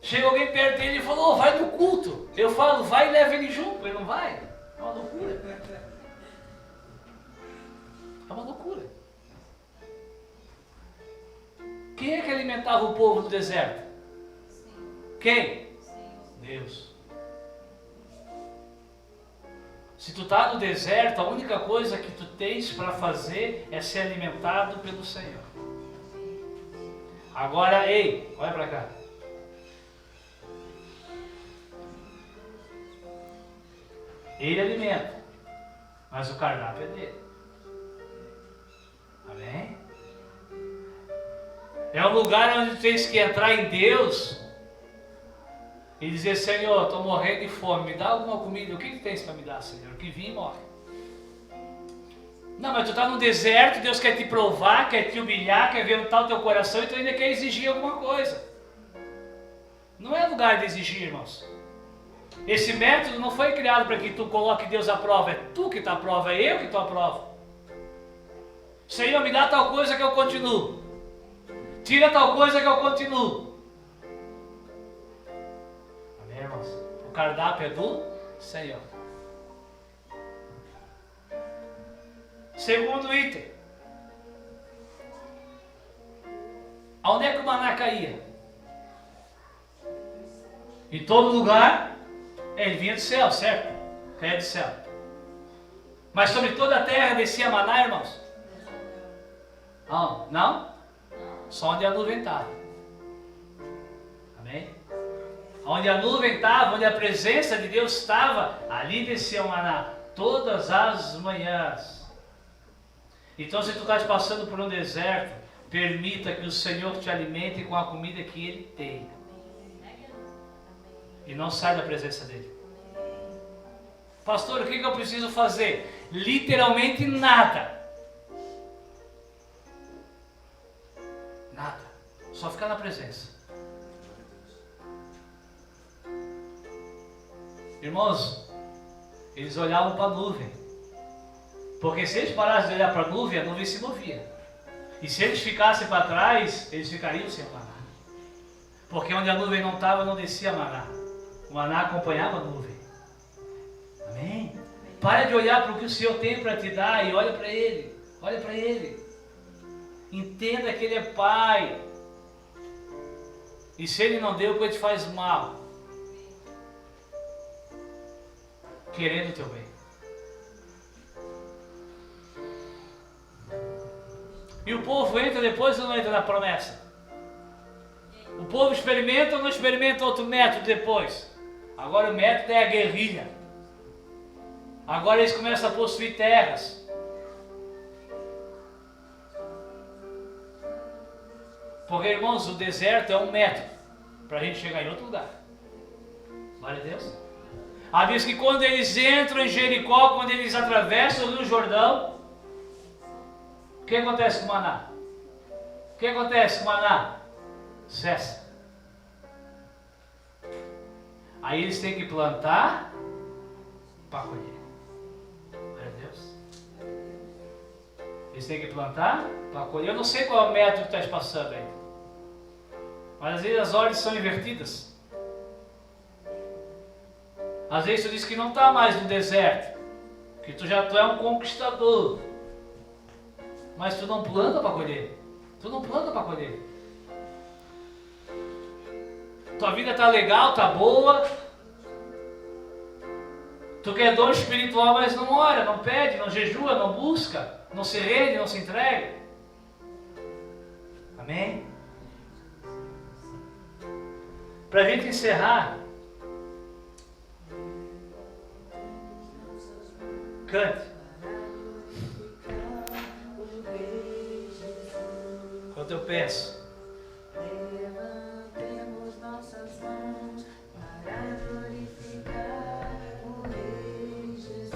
Chega alguém perto dele e falou, oh, vai no culto. Eu falo, vai e leva ele junto. Ele não vai. É uma loucura. É uma loucura. Quem é que alimentava o povo no deserto? Quem? Deus. Se tu está no deserto, a única coisa que tu tens para fazer é ser alimentado pelo Senhor. Agora, ei, olha para cá. Ele alimenta, mas o cardápio é dele. Amém? É um lugar onde tu tens que entrar em Deus e dizer: Senhor, estou morrendo de fome, me dá alguma comida. O que tens para me dar, Senhor? Que vim e morre. Não, mas tu está no deserto, Deus quer te provar, quer te humilhar, quer ver onde está o teu coração e tu ainda quer exigir alguma coisa. Não é lugar de exigir, irmãos. Esse método não foi criado para que tu coloque Deus à prova, é tu que está à prova, é eu que estou à prova. Senhor, me dá tal coisa que eu continuo. Tira tal coisa que eu continuo. Amém, irmãos? O cardápio é do Senhor. Segundo item. Aonde é que o maná caía? Em todo lugar, ele vinha do céu, certo? Caía do céu. Mas sobre toda a terra descia maná, irmãos? Não? Não? Só onde a nuvem estava. Amém? Onde a nuvem estava, onde a presença de Deus estava, ali descia o maná. Todas as manhãs. Então, se tu estás passando por um deserto, permita que o Senhor te alimente com a comida que Ele tem. E não sai da presença dEle. Pastor, o que eu preciso fazer? Literalmente nada. Nada. Só ficar na presença. Irmãos, eles olhavam para a nuvem. Porque se eles parassem de olhar para a nuvem se movia. E se eles ficassem para trás, eles ficariam sem maná. Porque onde a nuvem não estava, não descia maná. O maná acompanhava a nuvem. Amém? Para de olhar para o que o Senhor tem para te dar e olha para Ele. Olha para Ele. Entenda que Ele é Pai. E se Ele não deu, Ele te faz mal. Querendo o teu bem. E o povo entra depois ou não entra na promessa? O povo experimenta ou não experimenta outro método depois? Agora o método é a guerrilha. Agora eles começam a possuir terras. Porque, irmãos, o deserto é um método para a gente chegar em outro lugar. Glória a Deus. Diz que quando eles entram em Jericó, quando eles atravessam o Rio Jordão, o que acontece com o maná? O que acontece com o maná? Cessa. Aí eles têm que plantar para colher. Glória a Deus. Eles têm que plantar para colher. Eu não sei qual é o método que está passando aí. Mas às vezes as ordens são invertidas. Às vezes tu diz que não está mais no deserto. Que tu é um conquistador. Mas tu não planta para colher. Tu não planta para colher. Tua vida está legal, está boa. Tu quer dor espiritual, mas não ora, não pede, não jejua, não busca, não se rende, não se entrega. Amém? Para a gente encerrar, cante. Quando eu penso, levantemos nossas mãos para glorificar o Rei Jesus.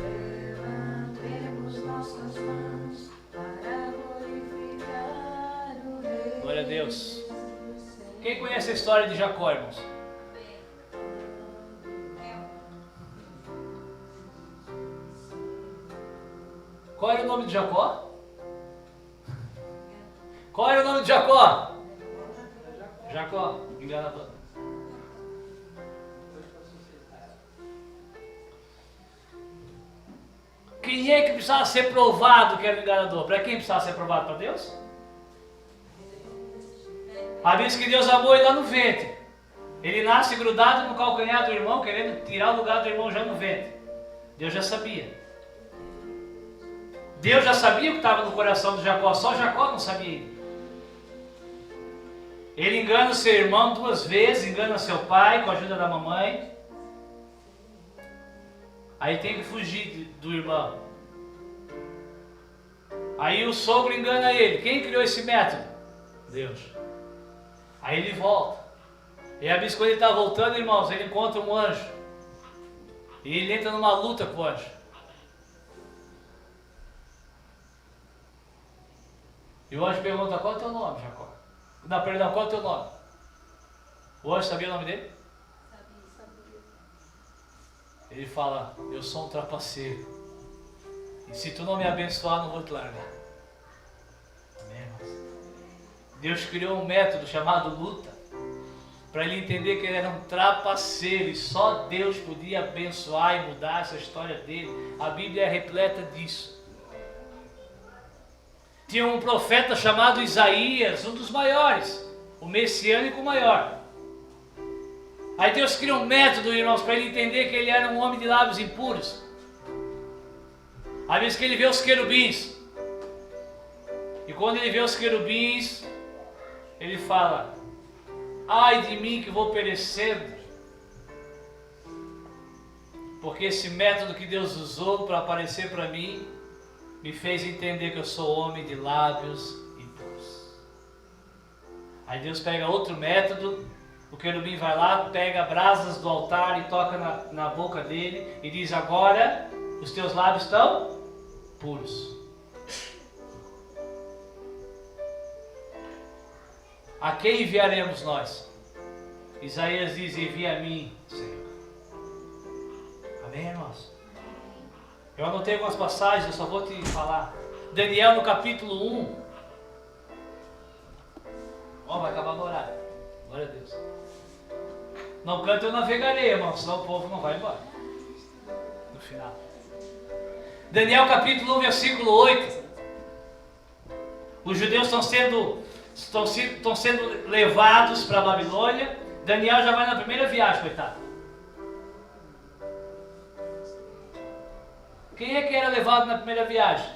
Levantemos nossas mãos para glorificar o Rei Jesus. Glória a Deus. Quem conhece a história de Jacó, irmãos? Qual era o nome de Jacó? Qual era o nome de Jacó? Jacó, enganador. Quem é que precisava ser provado que era o enganador? Para quem precisava ser provado? Para Deus? A Bíblia diz que Deus amou ele lá no ventre. Ele nasce grudado no calcanhar do irmão, querendo tirar o lugar do irmão já no ventre. Deus já sabia. Deus já sabia o que estava no coração de Jacó, só Jacó não sabia. Ele engana o seu irmão 2 vezes, engana seu pai com a ajuda da mamãe. Aí tem que fugir do irmão. Aí o sogro engana ele. Quem criou esse método? Deus. Aí ele volta. E a bispo, quando ele está voltando, irmãos, ele encontra um anjo. E ele entra numa luta com o anjo. E o anjo pergunta, qual é o teu nome, Jacó? Não, perdão, qual é o teu nome? O anjo sabia o nome dele? Ele fala, eu sou um trapaceiro. E se tu não me abençoar, não vou te largar. Amém, irmãos? Deus criou um método chamado luta, para ele entender que ele era um trapaceiro e só Deus podia abençoar e mudar essa história dele. A Bíblia é repleta disso. Tinha um profeta chamado Isaías, um dos maiores, o messiânico maior. Aí Deus cria um método, irmãos, para ele entender que ele era um homem de lábios impuros. Às vezes que ele vê os querubins. E quando ele vê os querubins, ele fala, ai de mim que vou perecendo. Porque esse método que Deus usou para aparecer para mim, me fez entender que eu sou homem de lábios impuros. Aí Deus pega outro método, o querubim vai lá, pega brasas do altar e toca na boca dele e diz, agora os teus lábios estão puros. A quem enviaremos nós? Isaías diz, envia a mim, Senhor. Amém, irmãos? Eu anotei algumas passagens, eu só vou te falar. Daniel no capítulo 1. Ó, vai acabar no horário. Glória a Deus. Não canta, eu navegarei, irmão, senão o povo não vai embora. No final. Daniel capítulo 1, versículo 8. Os judeus estão sendo levados para a Babilônia. Daniel já vai na primeira viagem, coitado. Quem é que era levado na primeira viagem?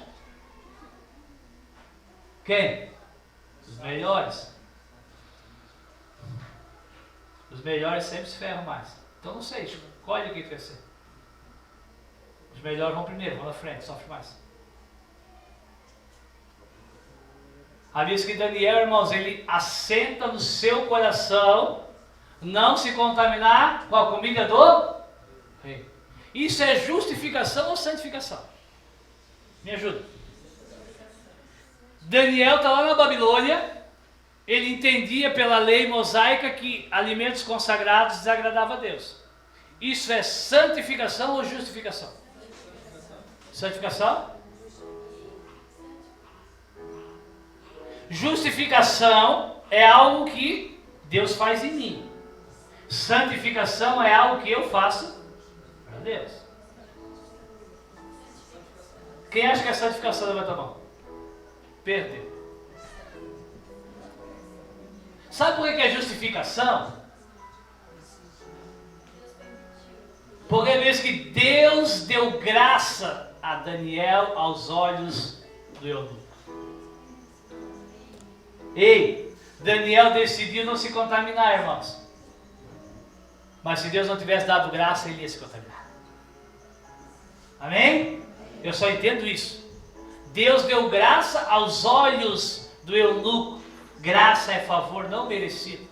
Quem? Os melhores. Os melhores sempre se ferram mais. Então não sei, escolhe quem quer ser. Os melhores vão primeiro, vão na frente, sofre mais. A vez que Daniel, irmãos, ele assenta no seu coração não se contaminar com a comida do rei. Isso é justificação ou santificação? Me ajuda. Daniel está lá na Babilônia, ele entendia pela lei mosaica que alimentos consagrados desagradavam a Deus. Isso é santificação ou justificação? Santificação? Justificação é algo que Deus faz em mim. Santificação é algo que eu faço para Deus. Quem acha que é santificação, levanta a mão. Perdeu. Sabe por que é justificação? Porque é mesmo que Deus deu graça a Daniel aos olhos do eunuco. Ei, Daniel decidiu não se contaminar, irmãos. Mas se Deus não tivesse dado graça, ele ia se contaminar. Amém? Eu só entendo isso. Deus deu graça aos olhos do eunuco. Graça é favor não merecido.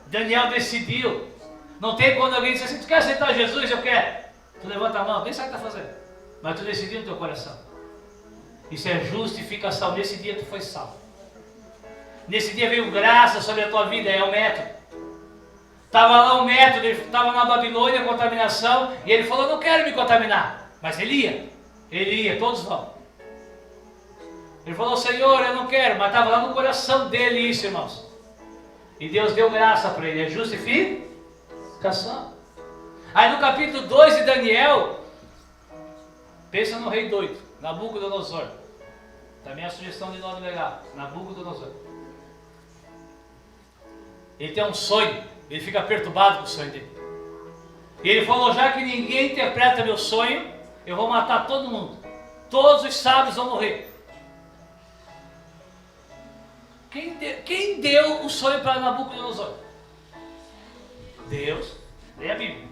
Daniel decidiu. Não tem quando alguém diz assim, tu quer aceitar Jesus? Eu quero. Tu levanta a mão, nem sabe o que está fazendo. Mas tu decidiu no teu coração. Isso é justificação. Nesse dia tu foi salvo. Nesse dia veio graça sobre a tua vida, é o método. Estava lá o método, ele estava na Babilônia, contaminação, e ele falou, não quero me contaminar. Mas ele ia, todos vão. Ele falou, Senhor, eu não quero, mas estava lá no coração dele isso, irmãos. E Deus deu graça para ele, é justificação. Aí no capítulo 2 de Daniel, pensa no rei doido, Nabucodonosor. Também é a sugestão de nome legal, Nabucodonosor. Ele tem um sonho, ele fica perturbado com o sonho dele. E ele falou, já que ninguém interpreta meu sonho, eu vou matar todo mundo. Todos os sábios vão morrer. Quem deu o sonho para Nabucodonosor? Deus. Leia a Bíblia.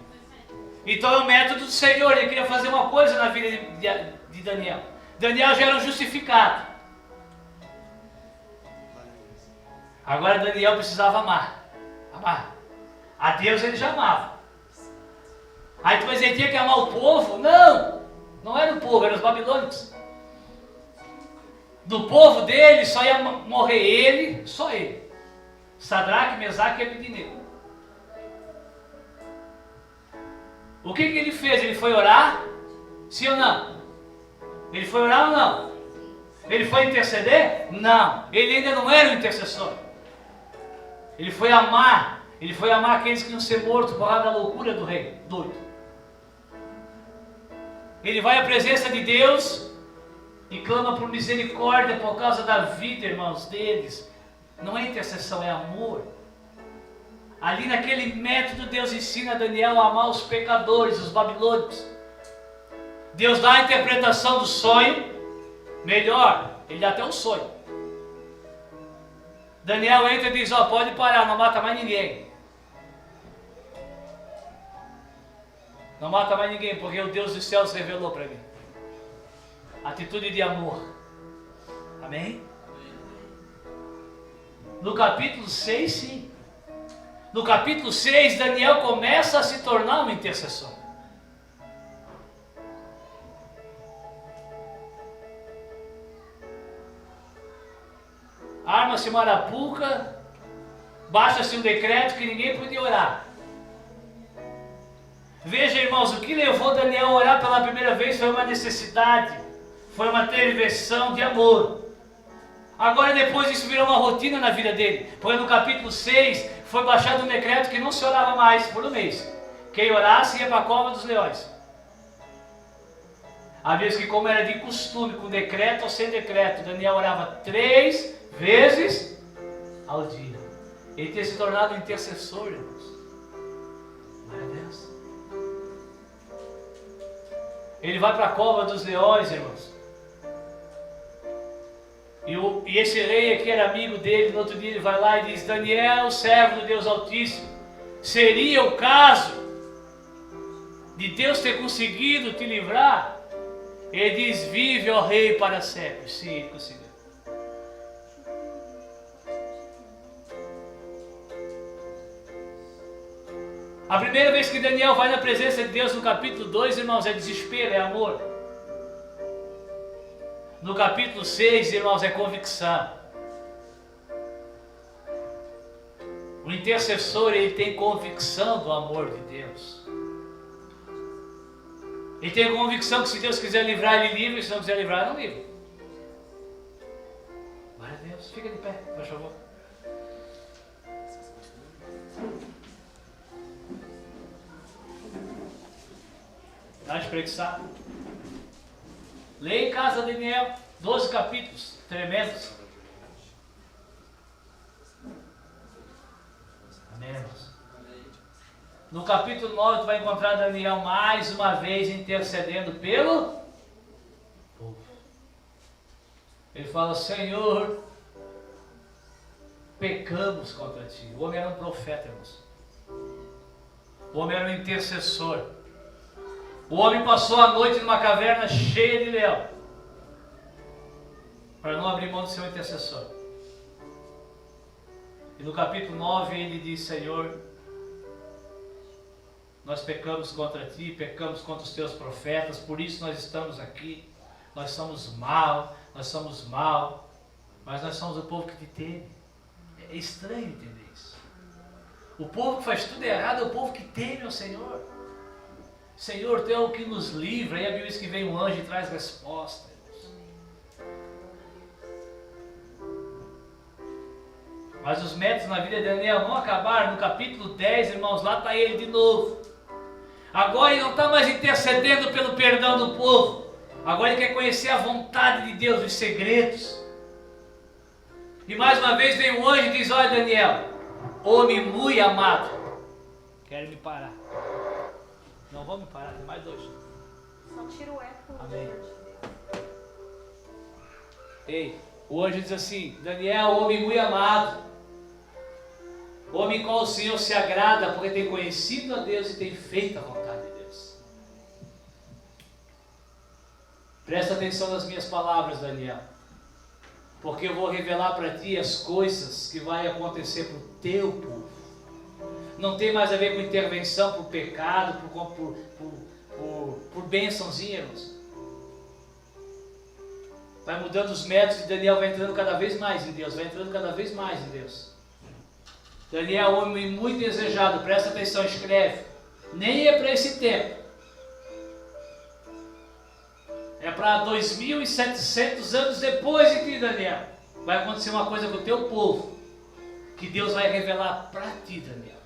Então é o método do Senhor, ele queria fazer uma coisa na vida de Daniel. Daniel já era um justificado. Agora Daniel precisava amar. A Deus ele já amava. Aí depois ele tinha que amar o povo? Não! Não era o povo, eram os babilônicos. Do povo dele só ia morrer ele, só ele. Sadraque, Mesaque e Abednego. O que ele fez? Ele foi orar? Sim ou não? Ele foi orar ou não? Ele foi interceder? Não. Ele ainda não era o intercessor. Ele foi amar. Ele foi amar aqueles que iam ser mortos por causa da loucura do rei, doido. Ele vai à presença de Deus e clama por misericórdia por causa da vida, irmãos, deles. Não é intercessão, é amor. Ali naquele método Deus ensina a Daniel a amar os pecadores, os babilônicos. Deus dá a interpretação do sonho. Melhor, ele dá até um sonho. Daniel entra e diz, ó, pode parar, não mata mais ninguém. Não mata mais ninguém, porque o Deus dos céus revelou para mim. Atitude de amor. Amém? No capítulo 6, sim. No capítulo 6, Daniel começa a se tornar um intercessor. Arma-se uma arapuca, baixa-se um decreto que ninguém podia orar. Veja, irmãos, o que levou Daniel a orar pela primeira vez foi uma necessidade, foi uma intervenção de amor. Agora depois isso virou uma rotina na vida dele, porque no capítulo 6 foi baixado um decreto que não se orava mais por um mês. Quem orasse ia para a cova dos leões. Havia que, como era de costume, com decreto ou sem decreto, Daniel orava 3 vezes ao dia. Ele tinha se tornado um intercessor, irmãos. Glória a Deus. Ele vai para a cova dos leões, irmãos. E esse rei aqui era amigo dele. No outro dia ele vai lá e diz, Daniel, servo do Deus Altíssimo, seria o caso de Deus ter conseguido te livrar? Ele diz, vive, ó rei, para sempre. Sim, ele conseguiu. A primeira vez que Daniel vai na presença de Deus no capítulo 2, irmãos, é desespero, é amor. No capítulo 6, irmãos, é convicção. O intercessor, ele tem convicção do amor de Deus. Ele tem convicção que se Deus quiser livrar, ele livra, e se não quiser livrar, não livra. Glória a Deus. Fica de pé, por favor. Dá espreguiçado. Leia em casa, Daniel, 12 capítulos, tremendos. Amém, irmãos? No capítulo 9, tu vai encontrar Daniel mais uma vez intercedendo pelo povo. Ele fala, Senhor, pecamos contra ti. O homem era um profeta, irmãos. O homem era um intercessor. O homem passou a noite numa caverna cheia de leão, para não abrir mão do seu intercessor. E no capítulo 9 ele diz, Senhor, nós pecamos contra ti, pecamos contra os teus profetas, por isso nós estamos aqui. Nós somos mal, mas nós somos o povo que te teme. É estranho entender isso. O povo que faz tudo errado é o povo que teme ao Senhor. Senhor, tu é o que nos livra. Aí a Bíblia diz que vem um anjo e traz resposta. Mas os métodos na vida de Daniel não acabaram. No capítulo 10, irmãos, lá está ele de novo. Agora ele não está mais intercedendo pelo perdão do povo. Agora ele quer conhecer a vontade de Deus, os segredos. E mais uma vez vem um anjo e diz, olha Daniel, homem muito amado, quero me parar. Não vou me parar, tem mais 2. Só tira o eco. Amém. Ei, o anjo diz assim, Daniel, homem muito amado, homem qual o Senhor se agrada, porque tem conhecido a Deus e tem feito a vontade de Deus. Presta atenção nas minhas palavras, Daniel, porque eu vou revelar para ti as coisas que vai acontecer para o teu povo. Não tem mais a ver com intervenção por pecado, por bênçãozinha, irmãos. Vai mudando os métodos e Daniel vai entrando cada vez mais em Deus. Vai entrando cada vez mais em Deus. Daniel, homem muito desejado, presta atenção, escreve. Nem é para esse tempo. É para 2.700 anos depois de ti, Daniel. Vai acontecer uma coisa com o teu povo, que Deus vai revelar para ti, Daniel.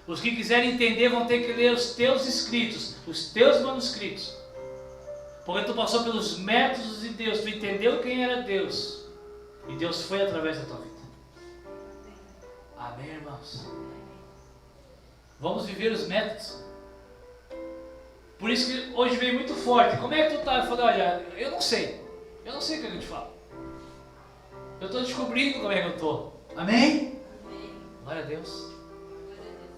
Os que quiserem entender vão ter que ler os teus escritos, os teus manuscritos. Porque tu passou pelos métodos de Deus, tu entendeu quem era Deus. E Deus foi através da tua vida. Amém, irmãos? Vamos viver os métodos. Por isso que hoje veio muito forte. Como é que tu está? Eu falei, olha, eu não sei o que eu te falo. Eu estou descobrindo como é que eu estou. Amém? Amém. Glória a Deus. Glória a Deus.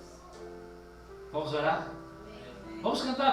Vamos orar? Vamos cantar.